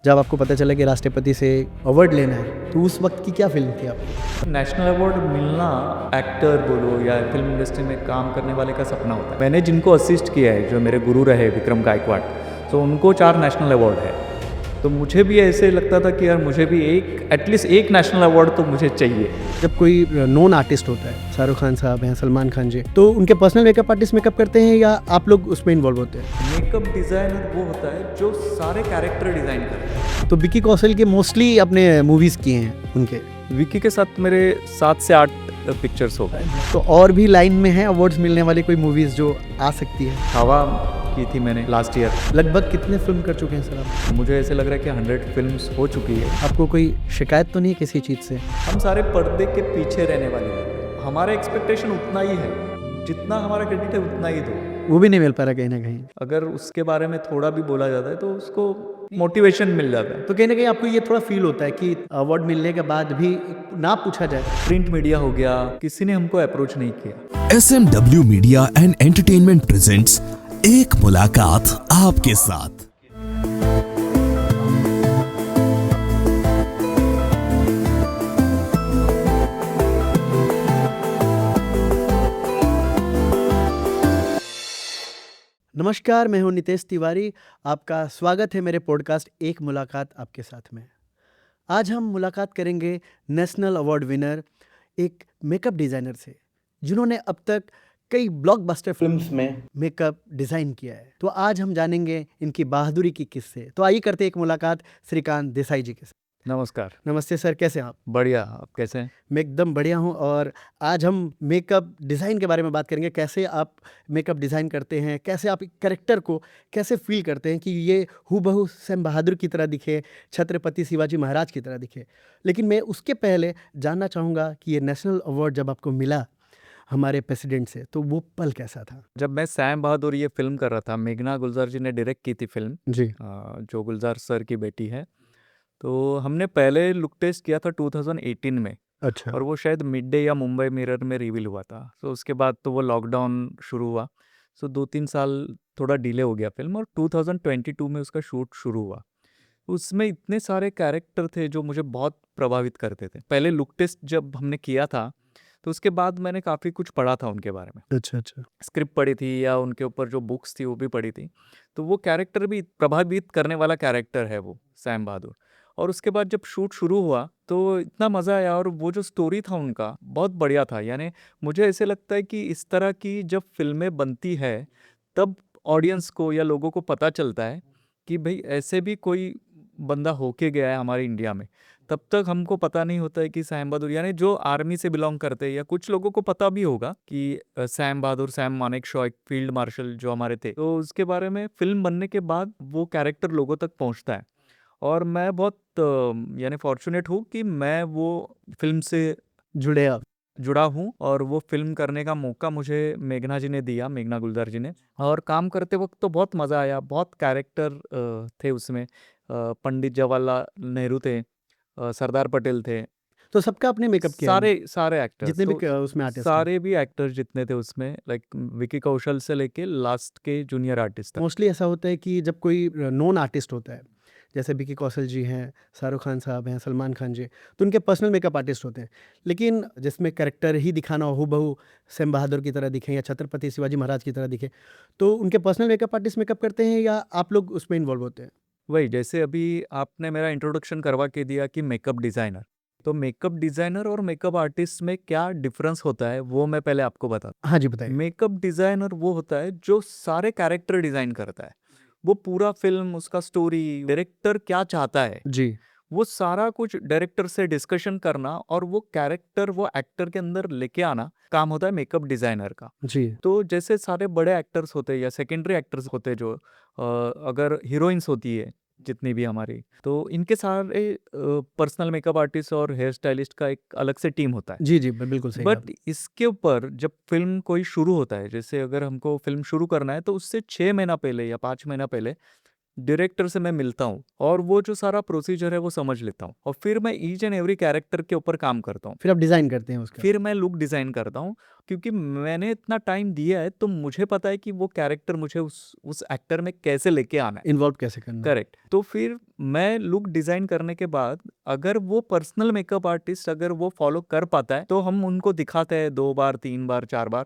जब आपको पता चला कि राष्ट्रपति से अवार्ड लेना है, तो उस वक्त की क्या फीलिंग थी आपको? नेशनल अवार्ड मिलना एक्टर बोलो या फिल्म इंडस्ट्री में काम करने वाले का सपना होता है। मैंने जिनको असिस्ट किया है, जो मेरे गुरु रहे विक्रम गायकवाड़, तो उनको 4 नेशनल अवार्ड है। तो मुझे भी ऐसे लगता था कि यार मुझे भी एटलीस्ट एक नेशनल अवार्ड तो मुझे चाहिए। जब कोई नॉन आर्टिस्ट होता है, शाहरुख खान साहब हैं, सलमान खान जी, तो उनके पर्सनल मेकअप आर्टिस्ट मेकअप करते हैं या आप लोग उसमें इन्वॉल्व होते हैं? मेकअप डिज़ाइनर वो होता है जो सारे कैरेक्टर डिज़ाइन करता है। तो विक्की कौशल के मोस्टली अपने मूवीज़ किए हैं उनके। विकी के साथ मेरे 7 से 8 पिक्चर्स हो गए। तो और भी लाइन में है अवार्ड्स मिलने वाली कोई मूवीज़ जो आ सकती है? हवा की थी मैंने लास्ट ईयर। लगभग कितने फिल्म कर चुके हैं सर आप? मुझे ऐसे लग रहा है कि 100 फिल्म्स हो चुकी है। आपको कोई शिकायत तो नहीं है किसी चीज़ से? हम सारे पर्दे के पीछे रहने वाले हैं। हमारा एक्सपेक्टेशन उतना ही है, जितना हमारा क्रेडिट है उतना ही दो। वो भी नहीं मिल पा रहा कहीं ना कहीं। अगर उसके बारे में थोड़ा भी बोला जाता है तो उसको मोटिवेशन मिल जाता है। तो कहीं ना कहीं आपको ये थोड़ा फील होता है कि अवार्ड मिलने के बाद भी ना पूछा जाए। प्रिंट मीडिया हो गया, किसी ने हमको अप्रोच नहीं किया। SMW media and entertainment presents एक मुलाकात आपके साथ। नमस्कार, मैं हूं नितेश तिवारी। आपका स्वागत है मेरे पॉडकास्ट एक मुलाकात आपके साथ में। आज हम मुलाकात करेंगे नेशनल अवार्ड विनर एक मेकअप डिज़ाइनर से, जिन्होंने अब तक कई ब्लॉकबस्टर फिल्म्स में मेकअप डिज़ाइन किया है। तो आज हम जानेंगे इनकी बहादुरी की किस्से। तो आइए करते एक मुलाकात श्रीकांत देसाई जी के साथ। नमस्कार। नमस्ते सर, कैसे हैं आप? बढ़िया, आप कैसे हैं? मैं एकदम बढ़िया हूँ। और आज हम मेकअप डिज़ाइन के बारे में बात करेंगे। कैसे आप मेकअप डिज़ाइन करते हैं, कैसे आप कैरेक्टर को कैसे फील करते हैं कि ये हूबहू सैम बहादुर की तरह दिखे, छत्रपति शिवाजी महाराज की तरह दिखे। लेकिन मैं उसके पहले जानना चाहूँगा कि ये नेशनल अवार्ड जब आपको मिला हमारे प्रेसिडेंट से, तो वो पल कैसा था? जब मैं सैम बहादुर ये फिल्म कर रहा था, मेघना गुलजार जी ने डायरेक्ट की थी फिल्म, जी। जो गुलजार सर की बेटी है। तो हमने पहले लुक टेस्ट किया था 2018 में, अच्छा। और वो शायद मिड डे या मुंबई मिरर में रिवील हुआ था। तो उसके बाद तो वो लॉकडाउन शुरू हुआ, सो 2-3 साल थोड़ा डिले हो गया फिल्म, और 2022 में उसका शूट शुरू हुआ। उसमें इतने सारे कैरेक्टर थे जो मुझे बहुत प्रभावित करते थे। पहले लुक टेस्ट जब हमने किया था, तो उसके बाद मैंने काफ़ी कुछ पढ़ा था उनके बारे में। अच्छा अच्छा। स्क्रिप्ट पढ़ी थी या उनके ऊपर जो बुक्स थी वो भी पढ़ी थी। तो वो कैरेक्टर भी प्रभावित करने वाला कैरेक्टर है वो सैम बहादुर। और उसके बाद जब शूट शुरू हुआ तो इतना मज़ा आया, और वो जो स्टोरी था उनका बहुत बढ़िया था। यानी मुझे ऐसे लगता है कि इस तरह की जब फिल्में बनती है तब ऑडियंस को या लोगों को पता चलता है कि भाई ऐसे भी कोई बंदा होके गया है हमारे इंडिया में। तब तक हमको पता नहीं होता है कि सैम बहादुर, यानी जो आर्मी से बिलोंग करते हैं, या कुछ लोगों को पता भी होगा कि सैम बहादुर, सैम मानेकशॉ एक फील्ड मार्शल जो हमारे थे, तो उसके बारे में फिल्म बनने के बाद वो कैरेक्टर लोगों तक पहुंचता है। और मैं बहुत यानी फॉर्चुनेट हूँ कि मैं वो फिल्म से जुड़े आप? जुड़ा हूँ, और वो फिल्म करने का मौका मुझे मेघना जी ने दिया, मेघना गुलजार जी ने। और काम करते वक्त तो बहुत मज़ा आया। बहुत कैरेक्टर थे उसमें। पंडित जवाहरलाल नेहरू थे, सरदार पटेल थे, तो सबका आपने मेकअप किया है? सारे सारे एक्टर्स, जितने भी तो उसमें आर्टिस्ट हैं? सारे भी एक्टर्स जितने थे उसमें, लाइक विकी कौशल से लेके लास्ट के जूनियर आर्टिस्ट तक। मोस्टली ऐसा होता है कि जब कोई नॉन आर्टिस्ट होता है, जैसे विकी कौशल जी हैं, शाहरुख खान साहब हैं, सलमान खान जी, तो उनके पर्सनल मेकअप आर्टिस्ट होते हैं। लेकिन जिसमें कैरेक्टर ही दिखाना हो, हूबहू सैम बहादुर की तरह दिखें या छत्रपति शिवाजी महाराज की तरह दिखें, तो उनके पर्सनल मेकअप आर्टिस्ट मेकअप करते हैं या आप लोग उसमें इन्वॉल्व होते हैं? वही, जैसे अभी आपने मेरा इंट्रोडक्शन करवा के दिया कि मेकअप डिज़ाइनर, तो मेकअप डिज़ाइनर और मेकअप आर्टिस्ट में क्या डिफरेंस होता है वो मैं पहले आपको बताता हाँ जी, हूँ। बताइए। मेकअप डिज़ाइनर वो होता है जो सारे कैरेक्टर डिज़ाइन करता है। वो पूरा फिल्म, उसका स्टोरी, डायरेक्टर क्या चाहता है, जी। वो सारा कुछ डायरेक्टर से डिस्कशन करना, और वो कैरेक्टर वो एक्टर के अंदर लेके आना काम होता है मेकअप डिज़ाइनर का। जी। तो जैसे सारे बड़े एक्टर्स होते हैं या सेकेंडरी एक्टर्स होते हैं, जो अगर हीरोइंस होती है जितनी भी हमारी, तो इनके सारे पर्सनल मेकअप आर्टिस्ट और हेयर स्टाइलिस्ट का एक अलग से टीम होता है। जी, जी, बिल्कुल सही कहा बट आपने। इसके ऊपर जब फिल्म कोई शुरू होता है, जैसे अगर हमको फिल्म शुरू करना है, तो उससे 6 महीना पहले या 5 महीना पहले डायरेक्टर से मैं मिलता हूँ और वो जो सारा प्रोसीजर है वो समझ लेता हूँ और फिर मैं ईच एंड एवरी कैरेक्टर के ऊपर काम करता हूँ। फिर आप डिज़ाइन करते हैं उसका। फिर मैं लुक डिज़ाइन करता हूँ क्योंकि मैंने इतना टाइम दिया है तो मुझे पता है कि वो कैरेक्टर मुझे उस एक्टर में कैसे लेके आना है। इन्वॉल्व कैसे करना है। करेक्ट। तो फिर मैं लुक डिज़ाइन करने के बाद अगर वो पर्सनल मेकअप आर्टिस्ट अगर वो फॉलो कर पाता है तो हम उनको दिखाते हैं 2 बार 3 बार 4 बार।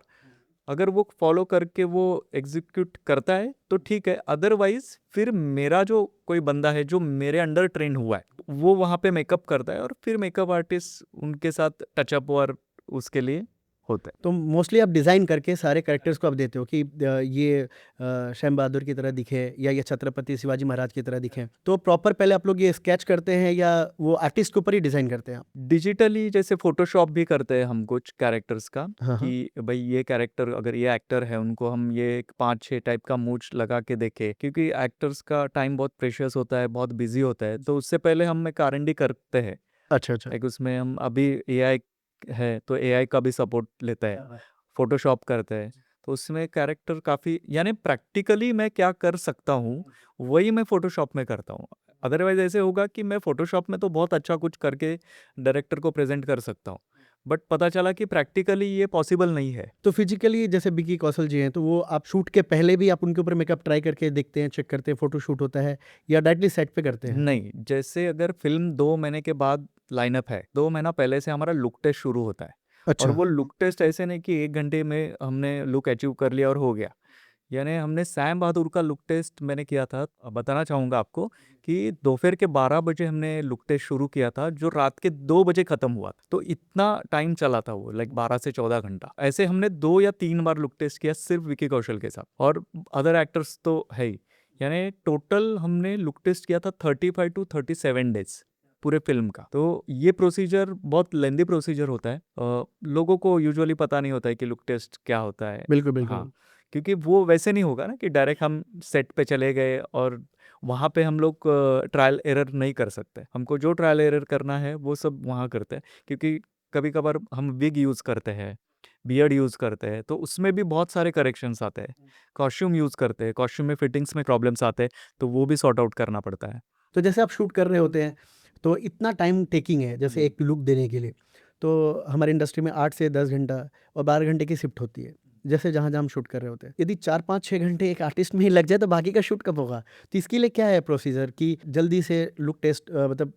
अगर वो फॉलो करके वो एग्जीक्यूट करता है तो ठीक है, अदरवाइज फिर मेरा जो कोई बंदा है जो मेरे अंडर ट्रेन हुआ है वो वहाँ पे मेकअप करता है और फिर मेकअप आर्टिस्ट उनके साथ टचअप और उसके लिए होता है। तो मोस्टली आप डिज़ाइन करके सारे कैरेक्टर्स को आप देते हो कि ये श्याम बहादुर की तरह दिखे या ये छत्रपति शिवाजी महाराज की तरह दिखे। तो प्रॉपर पहले आप लोग ये स्केच करते हैं या वो आर्टिस्ट के ऊपर ही डिज़ाइन करते हैं आप? डिजिटली जैसे फोटोशॉप भी करते हैं हम कुछ कैरेक्टर्स का हाँ, हाँ। कि भाई ये कैरेक्टर अगर ये एक्टर है उनको हम ये 5-6 टाइप का मूंछ लगा के देखे क्योंकि एक्टर्स का टाइम बहुत प्रेशियस होता है, बहुत बिजी होता है, तो उससे पहले हम एक R&D करते हैं। अच्छा, अच्छा। लाइक उसमें हम अभी AI है तो AI का भी सपोर्ट लेता है, फोटोशॉप करते हैं, तो उसमें कैरेक्टर काफ़ी यानी प्रैक्टिकली मैं क्या कर सकता हूँ वही मैं फोटोशॉप में करता हूँ। अदरवाइज ऐसे होगा कि मैं फोटोशॉप में तो बहुत अच्छा कुछ करके डायरेक्टर को प्रेजेंट कर सकता हूँ, बट पता चला कि प्रैक्टिकली ये पॉसिबल नहीं है। तो फिजिकली जैसे विकी कौशल जी हैं तो वो आप शूट के पहले भी आप उनके ऊपर मेकअप ट्राई करके देखते हैं, चेक करते हैं, फोटो शूट होता है या डायरेक्टली सेट पे करते हैं? नहीं, जैसे अगर फिल्म 2 महीने के बाद लाइनअप है, 2 महीना पहले से हमारा लुक टेस्ट शुरू होता है। और अच्छा। वो लुक टेस्ट ऐसे नहीं कि 1 घंटे में हमने लुक अचीव कर लिया और हो गया। यानी हमने सैम बहादुर का लुक टेस्ट मैंने किया था, बताना चाहूँगा आपको कि दोपहर के 12 बजे हमने लुक टेस्ट शुरू किया था, जो रात के 2 बजे खत्म हुआ था। तो इतना टाइम चला था वो, लाइक 12 से 14 घंटा। ऐसे हमने 2 या 3 बार लुक टेस्ट किया सिर्फ विकी कौशल के साथ, और अदर एक्टर्स तो है ही। यानी टोटल हमने लुक टेस्ट किया था 35 टू 37 डेज पूरे फिल्म का। तो ये प्रोसीजर बहुत लेंदी प्रोसीजर होता है। लोगों को यूजुअली पता नहीं होता है कि लुक टेस्ट क्या होता है। बिल्कुल, बिल्कुल। हाँ, क्योंकि वो वैसे नहीं होगा ना कि डायरेक्ट हम सेट पे चले गए और वहाँ पे हम लोग ट्रायल एरर नहीं कर सकते। हमको जो ट्रायल एरर करना है वो सब वहाँ करते हैं, क्योंकि कभी कभार हम विग यूज़ करते हैं, बियर्ड यूज़ करते हैं, तो उसमें भी बहुत सारे करेक्शंस आते हैं। कॉस्ट्यूम यूज़ करते हैं, कॉस्ट्यूम में फिटिंग्स में प्रॉब्लम्स आते हैं, तो वो भी सॉर्ट आउट करना पड़ता है। तो जैसे आप शूट कर रहे होते हैं तो इतना टाइम टेकिंग है जैसे एक लुक देने के लिए, तो हमारी इंडस्ट्री में 8 से 10 घंटा और 12 घंटे की शिफ्ट होती है, जैसे जहाँ-जहाँ हम शूट कर रहे होते हैं। यदि 4, 5, 6 घंटे एक आर्टिस्ट में ही लग जाए तो बाकी का शूट कब होगा? तो इसके लिए क्या है प्रोसीजर कि जल्दी से लुक टेस्ट मतलब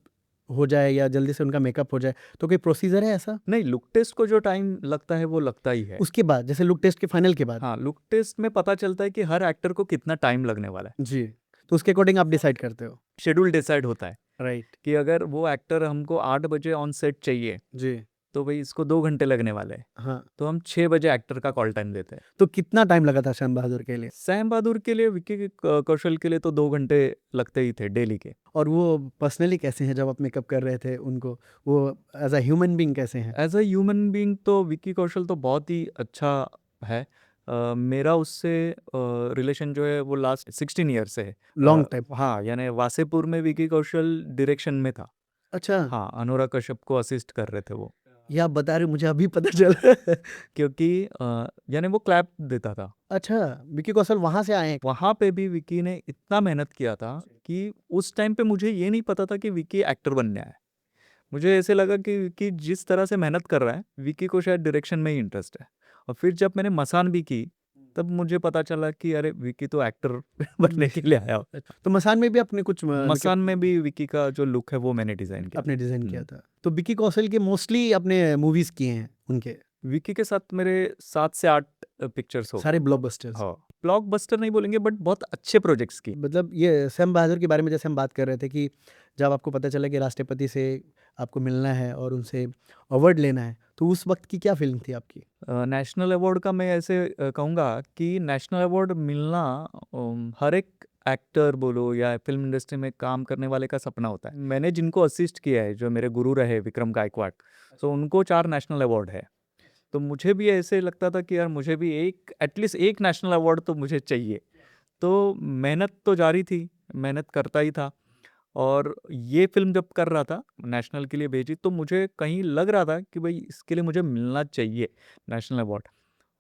हो जाए या जल्दी से उनका मेकअप हो जाए, तो कोई प्रोसीजर है ऐसा? नहीं, लुक टेस्ट को जो टाइम लगता है वो लगता ही है। उसके बाद जैसे लुक टेस्ट के फाइनल के बाद? हाँ, लुक टेस्ट में पता चलता है कि हर एक्टर को कितना टाइम लगने वाला है। जी, तो उसके अकॉर्डिंग आप डिसाइड करते हो? शेड्यूल डिसाइड होता है राइट। कि अगर वो एक्टर हमको 8 बजे ऑन सेट चाहिए, जी, तो भाई इसको 2 घंटे लगने वाले हैं, हाँ। तो हम 6 बजे एक्टर का कॉल टाइम देते हैं। तो कितना टाइम लगा था श्याम बहादुर के लिए? सैम बहादुर के लिए, विक्की कौशल के लिए तो 2 घंटे लगते ही थे डेली के। और वो पर्सनली कैसे हैं जब आप मेकअप कर रहे थे उनको? वो एज़ अ ह्यूमन बीइंग कैसे हैं? एज अ ह्यूमन बीइंग तो विक्की कौशल तो बहुत ही अच्छा है। मेरा उससे रिलेशन जो है वो लास्ट 16 ईयर से है। Long time. हाँ, यानी वासेपुर में विक्की कौशल डायरेक्शन में था। अच्छा, हाँ, अनुराग कश्यप को असिस्ट कर रहे थे वो, ये आप बता रहे हो मुझे अभी पता चला। क्योंकि यानी वो क्लैप देता था। अच्छा, विकी कौशल वहाँ से आए हैं। वहाँ पे भी विक्की ने इतना मेहनत किया था कि उस टाइम पे मुझे ये नहीं पता था कि विक्की एक्टर बनने आया है। मुझे ऐसे लगा कि विक्की जिस तरह से मेहनत कर रहा है, विक्की को शायद डायरेक्शन में ही इंटरेस्ट है। और फिर जब मैंने मसान भी की, तब मुझे पता चला कि अरे विक्की तो एक्टर बनने के लिए आया हो। तो मसान में भी आपने कुछ मेकअप मसान में भी विक्की का जो लुक है वो मैंने डिज़ाइन किया। आपने डिज़ाइन किया था। तो विकी कौशल के मोस्टली आपने मूवीज़ किए हैं उनके, विक्की के साथ मेरे 7 से 8 पिक्चर्स हो। सारे ब्लॉकबस्टर्स। हाँ, ब्लॉकबस्टर नहीं बोलेंगे बट बहुत अच्छे प्रोजेक्ट्स की। मतलब ये सैम बहादुर के बारे में जैसे हम बात कर रहे थे कि जब आपको पता चला कि राष्ट्रपति से आपको मिलना है और उनसे अवार्ड लेना है, तो उस वक़्त की क्या फीलिंग थी आपकी? नेशनल अवार्ड का मैं ऐसे कहूँगा कि नेशनल अवार्ड मिलना हर एक एक्टर बोलो या फिल्म इंडस्ट्री में काम करने वाले का सपना होता है। मैंने जिनको असिस्ट किया है, जो मेरे गुरु रहे विक्रम गायकवाड, तो उनको 4 नेशनल अवार्ड है। तो मुझे भी ऐसे लगता था कि यार मुझे भी एक एटलीस्ट एक नेशनल अवार्ड तो मुझे चाहिए। तो मेहनत तो जारी थी, मेहनत करता ही था। और ये फ़िल्म जब कर रहा था, नेशनल के लिए भेजी, तो मुझे कहीं लग रहा था कि भाई इसके लिए मुझे मिलना चाहिए नेशनल अवार्ड,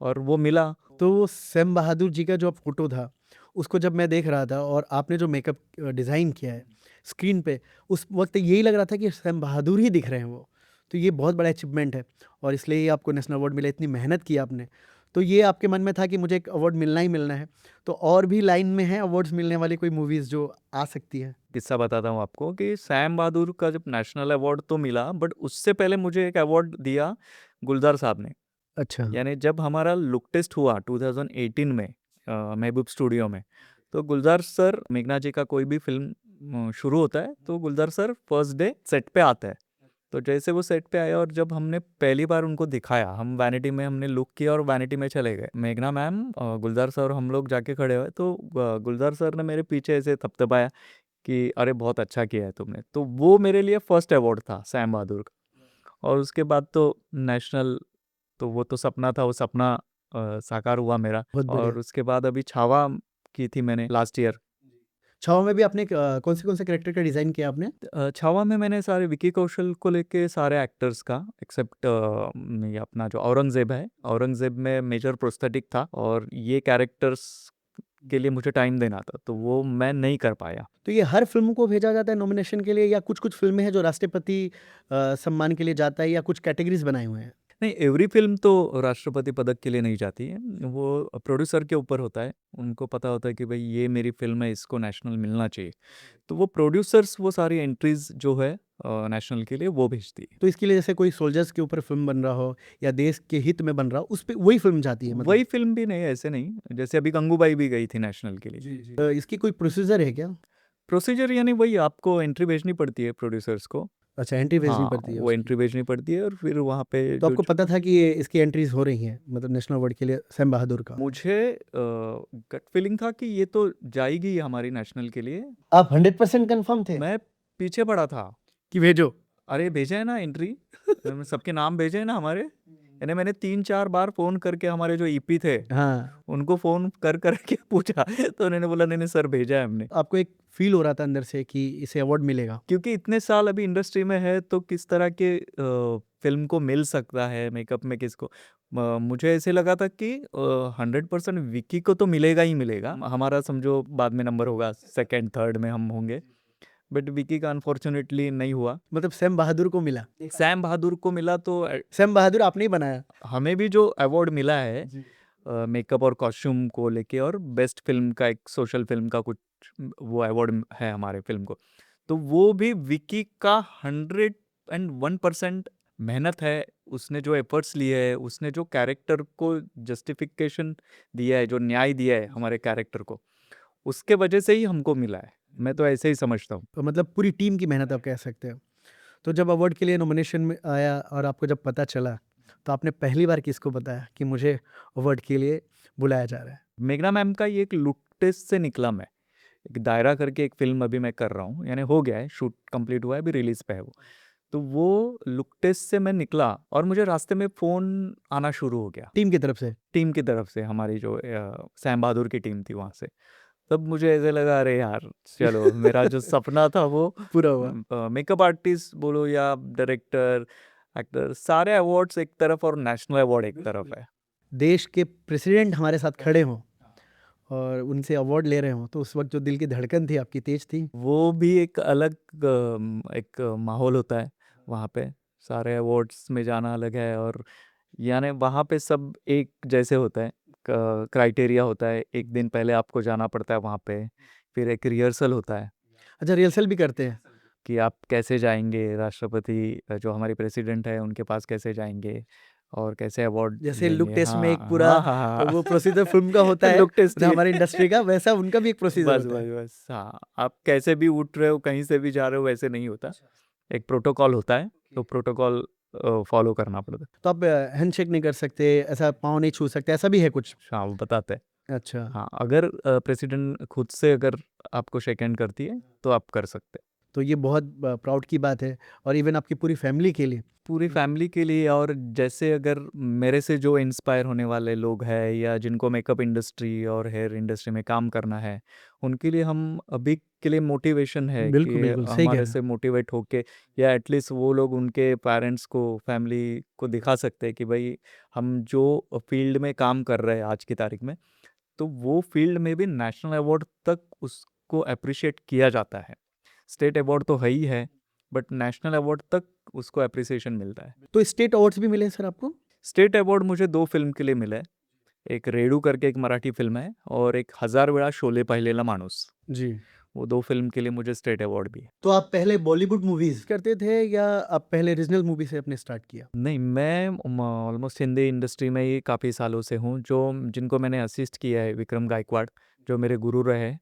और वो मिला। तो वो सैम बहादुर जी का जो फ़ोटो था, उसको जब मैं देख रहा था और आपने जो मेकअप डिज़ाइन किया है स्क्रीन पे, उस वक़्त यही लग रहा था कि सैम बहादुर ही दिख रहे हैं वो। तो ये बहुत बड़ा अचीवमेंट है और इसलिए ही आपको नेशनल अवार्ड मिला, इतनी मेहनत की आपने। तो ये आपके मन में था कि मुझे एक अवार्ड मिलना ही मिलना है। तो और भी लाइन में हैं अवार्ड्स मिलने वाली कोई मूवीज़ जो आ सकती हैं? किस्सा बताता हूँ आपको कि सैम बहादुर का जब नेशनल अवार्ड तो मिला, बट उससे पहले मुझे एक अवार्ड दिया गुलजार साहब ने। अच्छा। यानी जब हमारा लुक टेस्ट हुआ 2018 में महबूब स्टूडियो में, तो गुलजार सर, मेघना जी का कोई भी फिल्म शुरू होता है तो गुलजार सर फर्स्ट डे सेट पे आता है। तो जैसे वो सेट पे आया और जब हमने पहली बार उनको दिखाया, हम वैनिटी में हमने लुक किया और वैनिटी में चले गए, मेघना मैम, गुलजार सर, हम लोग जाके खड़े हुए, तो गुलजार सर ने मेरे पीछे ऐसे थपथपाया कि अरे बहुत अच्छा किया है तुमने। तो वो मेरे लिए फर्स्ट अवार्ड था सैम बहादुर का। और उसके बाद तो नेशनल, तो वो तो सपना था, वो सपना साकार हुआ मेरा। बहुत बढ़िया। और उसके बाद अभी छावा की थी मैंने लास्ट ईयर। छावा में भी आपने कौन से कैरेक्टर का डिज़ाइन किया आपने? छावा में मैंने सारे विकी कौशल को लेके सारे एक्टर्स का, एक्सेप्ट ये अपना जो औरंगजेब है, औरंगजेब में मेजर प्रोस्थेटिक था और ये कैरेक्टर्स के लिए मुझे टाइम देना था, तो वो मैं नहीं कर पाया। तो ये हर फ़िल्म को भेजा जाता है नॉमिनेशन के लिए या कुछ-कुछ फ़िल्में हैं जो राष्ट्रपति सम्मान के लिए जाता है या कुछ कैटेगरीज़ बनाए हुए हैं? नहीं, एवरी फिल्म तो राष्ट्रपति पदक के लिए नहीं जाती है, वो प्रोड्यूसर के ऊपर होता है। उनको पता होता है कि भाई ये मेरी फिल्म है, इसको नेशनल मिलना चाहिए, तो वो प्रोड्यूसर्स वो सारी एंट्रीज जो है नेशनल के लिए वो भेजती है। तो इसके लिए जैसे कोई सोल्जर्स के ऊपर फ़िल्म बन रहा हो या देश के हित में बन रहा हो, उस पे वही फ़िल्म जाती है मतलब? वही फिल्म भी नहीं, ऐसे नहीं, जैसे अभी गंगूबाई भी गई थी नेशनल के लिए। इसकी कोई प्रोसीजर है क्या? प्रोसीजर यानी वही, आपको एंट्री भेजनी पड़ती है प्रोड्यूसर्स को। अच्छा, एंट्री भेजनी हाँ, पड़ती है वो उसकी। एंट्री भेजनी पड़ती है और फिर वहाँ पे तो जो आपको पता था कि ये इसकी एंट्रीज़ हो रही हैं मतलब नेशनल अवार्ड के लिए सैम बहादुर का? मुझे गट फीलिंग था कि ये तो जाएगी हमारी नेशनल के लिए। आप 100% कन्फर्म थे मैं पीछे पड़ा था, कि भेजो? अरे भेजे है ना एंट्री, सबके नाम भेजे हैं ना हमारे। यानी मैंने 3-4 बार फ़ोन करके हमारे जो ईपी थे, हाँ। उनको फ़ोन कर के पूछा, तो उन्होंने बोला नहीं, नहीं सर भेजा है हमने। आपको एक फ़ील हो रहा था अंदर से कि इसे अवार्ड मिलेगा? क्योंकि इतने साल अभी इंडस्ट्री में है, तो किस तरह के फ़िल्म को मिल सकता है, मेकअप में किसको। मुझे ऐसे लगा था कि 100% विकी को तो मिलेगा ही मिलेगा। हमारा समझो बाद में नंबर होगा, सेकंड, थर्ड में हम होंगे, बट विकी का अनफॉर्च्यूनेटली नहीं हुआ। मतलब सैम बहादुर को मिला? सैम बहादुर को मिला, तो सैम बहादुर आपने ही बनाया? हमें भी जो अवार्ड मिला है मेकअप और कॉस्ट्यूम को लेके, और बेस्ट फिल्म का, एक सोशल फिल्म का कुछ वो अवार्ड है हमारे फिल्म को, तो वो भी विकी का 101% मेहनत है। उसने जो एफर्ट्स लिए है, उसने जो कैरेक्टर को जस्टिफिकेशन दिया है, जो न्याय दिया है हमारे कैरेक्टर को, उसके वजह से ही हमको मिला है। मैं तो ऐसे ही समझता हूँ। तो मतलब पूरी टीम की मेहनत आप कह सकते हो। तो जब अवार्ड के लिए नॉमिनेशन में आया और आपको जब पता चला, तो आपने पहली बार किसको बताया कि मुझे अवार्ड के लिए बुलाया जा रहा है? मेघना मैम का ये एक लुक टेस्ट से निकला मैं। एक दायरा करके एक फ़िल्म अभी मैं कर रहा हूँ, यानी हो गया है, शूट कंप्लीट हुआ है, अभी रिलीज़ पे है वो। तो वो लुक टेस्ट से मैं निकला और मुझे रास्ते में फ़ोन आना शुरू हो गया, टीम की तरफ से? टीम की तरफ से, हमारी जो सैम बहादुर की टीम थी वहाँ से। तब मुझे ऐसे लगा, अरे यार चलो, मेरा जो सपना था वो पूरा हुआ। मेकअप आर्टिस्ट बोलो या डायरेक्टर, एक्टर, सारे अवार्ड्स एक तरफ और नेशनल अवार्ड एक तरफ है। देश के प्रेसिडेंट हमारे साथ खड़े हों और उनसे अवार्ड ले रहे हों, तो उस वक़्त जो दिल की धड़कन थी आपकी तेज़ थी? वो भी एक अलग एक माहौल होता है वहाँ पे। सारे अवार्ड्स में जाना अलग है, और यानी वहाँ पे सब एक जैसे होता है। क्राइटेरिया होता है, एक दिन पहले आपको जाना पड़ता है वहाँ पे, फिर एक रिहर्सल होता है अच्छा, रिहर्सल भी करते हैं? कि आप कैसे जाएंगे, राष्ट्रपति जो हमारे प्रेसिडेंट है उनके पास कैसे जाएंगे और कैसे अवार्ड जैसे लुक लेंगे। टेस्ट में एक हाँ पूरा हाँ हाँ वो हाँ प्रोसीजर फ़िल्म का होता है, लुक टेस्ट मतलब ही हमारी इंडस्ट्री का, वैसा उनका भी एक प्रोसीजर बस होता है। बस बस, हाँ, आप कैसे भी उठ रहे हो, कहीं से भी जा रहे हो, वैसे नहीं होता। एक प्रोटोकॉल होता है, तो प्रोटोकॉल फॉलो करना पड़ता है। तो आप हैंडशेक नहीं कर सकते, ऐसा पाँव नहीं छू सकते, ऐसा भी है कुछ? हाँ, वो बताते हैं। अच्छा। हाँ, अगर प्रेसिडेंट खुद से अगर आपको शेक हैंड करती है तो आप कर सकते हैं। तो ये बहुत प्राउड की बात है और इवन आपकी पूरी फैमिली के लिए। पूरी फैमिली के लिए, और जैसे अगर मेरे से जो इंस्पायर होने वाले लोग हैं या जिनको मेकअप इंडस्ट्री और हेयर इंडस्ट्री में काम करना है, उनके लिए हम अभी के लिए मोटिवेशन है बिल्कुल, कि बिल्कुल, सही कह हमारे रहे से हैं। मोटिवेट होके, या एटलीस्ट वो लोग उनके पेरेंट्स को, फैमिली को दिखा सकते हैं कि भाई हम जो फील्ड में काम कर रहे हैं आज की तारीख में, तो वो फील्ड में भी नेशनल अवार्ड तक उसको अप्रिशिएट किया जाता है। स्टेट अवार्ड तो है ही है, बट नेशनल अवार्ड तक उसको अप्रिसिएशन मिलता है। तो स्टेट अवार्ड्स भी मिले हैं सर आपको? स्टेट अवार्ड मुझे 2 फिल्म के लिए मिला है। एक रेडू करके एक मराठी फिल्म है और एक 1000 वेळा शोले पाहिलेला माणूस। जी। वो 2 फिल्म के लिए मुझे स्टेट अवार्ड भी है। तो आप पहले बॉलीवुड मूवीज़ करते थे या आप पहले रीजनल मूवी से आपने स्टार्ट किया? नहीं, मैं ऑलमोस्ट हिंदी इंडस्ट्री में ही काफ़ी सालों से हूँ, जो जिनको मैंने असिस्ट किया है, विक्रम गायकवाड़, जो मेरे गुरु रहे,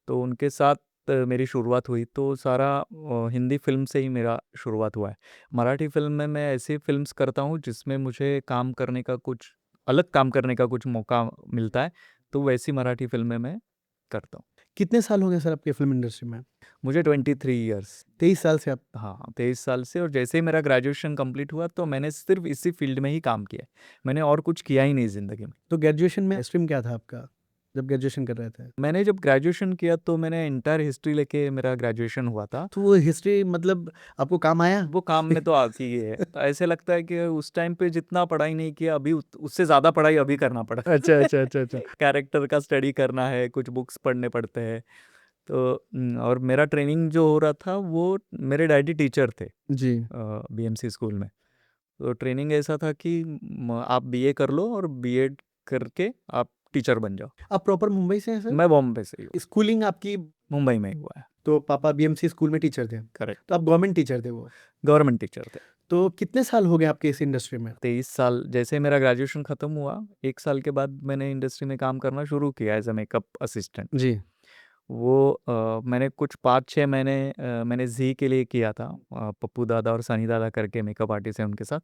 तो उनके साथ मेरी शुरुआत हुई, तो सारा हिंदी फ़िल्म से ही मेरा शुरुआत हुआ है। मराठी फ़िल्म में मैं ऐसी फ़िल्म्स करता हूँ, जिसमें मुझे काम करने का कुछ अलग काम करने का कुछ मौका मिलता है, तो वैसी मराठी फ़िल्में मैं करता हूँ। कितने साल हो गए सर आपके फ़िल्म इंडस्ट्री में? मुझे 23 इयर्स। 23 साल से आप हाँ, 23 साल से, और जैसे ही मेरा ग्रेजुएशन कंप्लीट हुआ तो मैंने सिर्फ़ इसी फ़ील्ड में ही काम किया है। मैंने और कुछ किया ही नहीं ज़िंदगी में। तो ग्रेजुएशन में स्ट्रीम क्या था आपका, जब ग्रेजुएशन कर रहे थे? मैंने जब ग्रेजुएशन किया तो मैंने एंटायर हिस्ट्री लेके मेरा ग्रेजुएशन हुआ था। तो वो हिस्ट्री मतलब आपको काम आया? वो काम में तो आती ही है। तो ऐसे लगता है कि उस टाइम पे जितना पढ़ाई नहीं किया, अभी उससे ज़्यादा पढ़ाई अभी करना पड़ा। अच्छा। कैरेक्टर का स्टडी करना है, कुछ बुक्स पढ़ने पड़ते हैं। तो और मेरा ट्रेनिंग जो हो रहा था, वो मेरे डैडी टीचर थे जी। बीएमसी स्कूल में। तो ट्रेनिंग ऐसा था कि आप बीए कर लो और बीएड करके आप टीचर बन जाओ। आप प्रॉपर मुंबई से हैं सर? मैं बॉम्बे से ही हूँ, स्कूलिंग आपकी मुंबई में ही हुआ है। तो पापा बीएमसी स्कूल में टीचर थे, करेक्ट, तो आप गवर्नमेंट टीचर थे वो। गवर्नमेंट टीचर थे। तो कितने साल हो गए आपके इस इंडस्ट्री में? 23 साल, जैसे मेरा ग्रेजुएशन ख़त्म हुआ, 1 साल के बाद मैंने इंडस्ट्री में काम करना शुरू किया एज़ अ मेकअप असिस्टेंट। जी। वो मैंने कुछ 5-6 महीने मैंने ज़ी के लिए किया था, पप्पू दादा और सनी दादा करके मेकअप आर्टिस्ट हैं उनके साथ।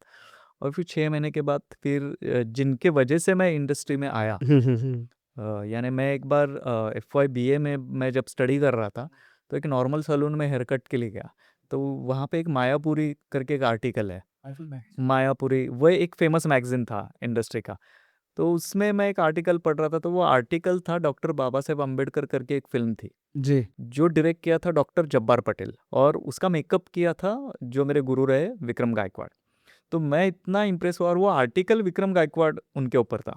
और फिर 6 महीने के बाद फिर जिनके वजह से मैं इंडस्ट्री में आया, हुँ। यानी मैं एक बार एफवाई बीए में मैं जब स्टडी कर रहा था, तो एक नॉर्मल सैलून में हेयर कट के लिए गया। तो वहाँ पे एक मायापुरी करके एक आर्टिकल है, मायापुरी, वो एक फेमस मैगज़ीन था इंडस्ट्री का। तो उसमें मैं एक आर्टिकल पढ़ रहा था, तो वो आर्टिकल था डॉक्टर बाबा साहेब अम्बेडकर करके एक फ़िल्म थी, जी। जो डायरेक्ट किया था डॉक्टर जब्बार पटेल, और उसका मेकअप किया था जो मेरे गुरु रहे विक्रम गायकवाड़। तो मैं इतना इम्प्रेस हुआ, और वो आर्टिकल विक्रम गायकवाड़ उनके ऊपर था।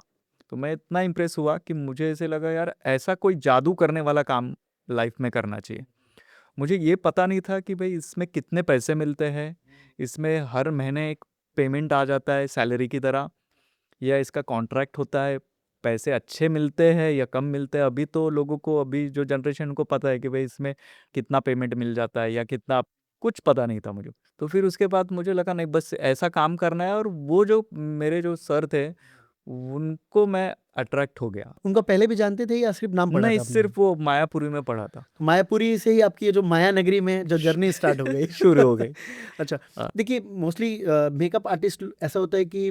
तो मैं इतना इम्प्रेस हुआ कि मुझे ऐसे लगा, यार ऐसा कोई जादू करने वाला काम लाइफ में करना चाहिए। मुझे ये पता नहीं था कि भाई इसमें कितने पैसे मिलते हैं, इसमें हर महीने एक पेमेंट आ जाता है सैलरी की तरह, या इसका कॉन्ट्रैक्ट होता है, पैसे अच्छे मिलते हैं या कम मिलते हैं। अभी तो लोगों को, अभी जो जनरेशन को पता है कि भाई इसमें कितना पेमेंट मिल जाता है या कितना, कुछ पता नहीं था मुझे। तो फिर उसके बाद मुझे लगा नहीं, बस ऐसा काम करना है, और वो जो मेरे जो सर थे, उनको मैं अट्रैक्ट हो गया। उनको पहले भी जानते थे या सिर्फ नाम पढ़ा नहीं, था आपने? सिर्फ वो मायापुरी में पढ़ा था। तो मायापुरी से ही आपकी ये जो माया नगरी में जो जर्नी स्टार्ट हो गई। शुरू हो गई। अच्छा, हाँ। देखिए मोस्टली मेकअप आर्टिस्ट ऐसा होता है कि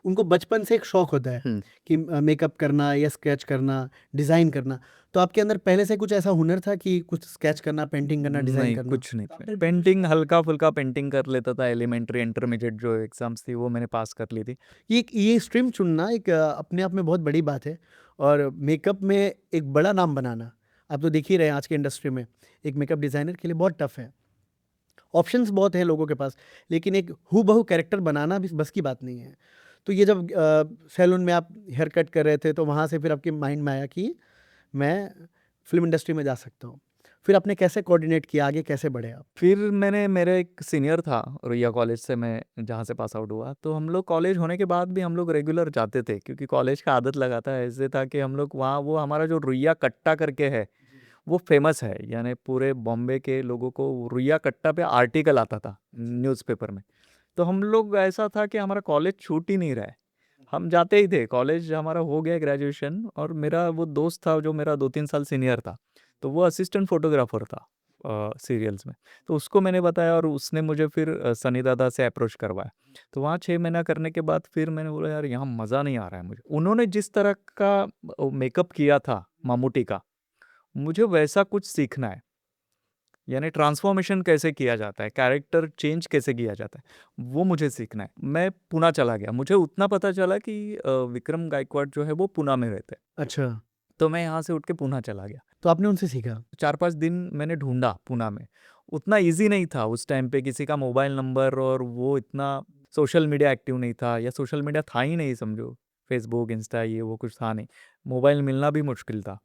उनको बचपन से एक शौक होता है हुँ। कि मेकअप करना या स्केच करना, डिज़ाइन करना। तो आपके अंदर पहले से कुछ ऐसा हुनर था कि कुछ स्केच करना, पेंटिंग करना, डिज़ाइन नहीं, करना? कुछ नहीं था। पेंटिंग हल्का-फुल्का पेंटिंग कर लेता था, एलिमेंट्री, इंटरमीडिएट जो एग्ज़ाम्स थी वो मैंने पास कर ली थी। ये स्ट्रीम चुनना एक अपने आप में बहुत बड़ी बात है, और मेकअप में एक बड़ा नाम बनाना, आप तो देख ही रहे हैं आज के इंडस्ट्री में एक मेकअप डिज़ाइनर के लिए बहुत टफ है। ऑप्शंस बहुत हैं लोगों के पास, लेकिन एक हूबहू कैरेक्टर बनाना भी बस की बात नहीं है। तो ये जब सैलून में आप हेयर कट कर रहे थे, तो वहाँ से फिर आपके माइंड में आया कि मैं फ़िल्म इंडस्ट्री में जा सकता हूँ। फिर आपने कैसे कोऑर्डिनेट किया, आगे कैसे बढ़े आप? फिर मैंने, मेरा एक सीनियर था रुइया कॉलेज से, मैं जहाँ से पास आउट हुआ, तो हम लोग कॉलेज होने के बाद भी हम लोग रेगुलर जाते थे, क्योंकि कॉलेज का आदत लगा था। ऐसे था कि हम लोग वहाँ, वो हमारा जो रुइया कट्टा करके है, वो फेमस है, यानी पूरे बॉम्बे के लोगों को रुइया कट्टा पे आर्टिकल आता था न्यूज़पेपर में। तो हम लोग, ऐसा था कि हमारा कॉलेज छूट ही नहीं रहा है, हम जाते ही थे। कॉलेज हमारा हो गया ग्रेजुएशन, और मेरा वो दोस्त था जो मेरा 2-3 साल सीनियर था, तो वो असिस्टेंट फ़ोटोग्राफ़र था सीरियल्स में। तो उसको मैंने बताया, और उसने मुझे फिर सनी दादा से अप्रोच करवाया। तो वहाँ 6 महीना करने के बाद फिर मैंने बोला, यार यहाँ मज़ा नहीं आ रहा है मुझे। उन्होंने जिस तरह का मेकअप किया था मम्मूटी का, मुझे वैसा कुछ सीखना है। यानी ट्रांसफ़ॉर्मेशन कैसे किया जाता है, कैरेक्टर चेंज कैसे किया जाता है, वो मुझे सीखना है। मैं पुणे चला गया, मुझे उतना पता चला कि विक्रम गायकवाड़ जो है वो पुणे में रहते हैं, अच्छा, तो मैं यहाँ से उठ के पुणे चला गया। तो आपने उनसे सीखा? 4-5 दिन मैंने ढूँढा पुणे में, उतना ईज़ी नहीं था उस टाइम पे किसी का मोबाइल नंबर, और वो इतना सोशल मीडिया एक्टिव नहीं था, या सोशल मीडिया था ही नहीं समझो। फेसबुक, इंस्टा ये वो कुछ था नहीं। मोबाइल मिलना भी मुश्किल था।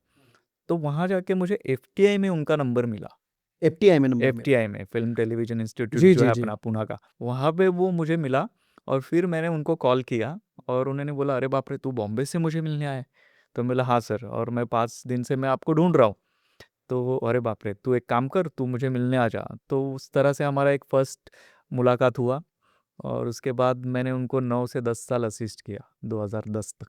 तो वहाँ जाके मुझे एफटीआई में उनका नंबर मिला। एफटीआई में नंबर मिला। एफटीआई में, फ़िल्म टेलीविज़न इंस्टीट्यूट जी, जो जी, है जी। अपना पूना का, वहाँ पे वो मुझे मिला और फिर मैंने उनको कॉल किया और उन्होंने बोला, "अरे बाप रे! तू बॉम्बे से मुझे मिलने आया है?" तो मैं बोला, "हाँ सर, और मैं 5 दिन से मैं आपको ढूँढ रहा हूँ।" तो वो, "अरे बाप रे! तू एक काम कर, तू मुझे मिलने आ जा।" तो उस तरह से हमारा एक फर्स्ट मुलाकात हुआ और उसके बाद मैंने उनको 9 से 10 साल असिस्ट किया, 2010 तक।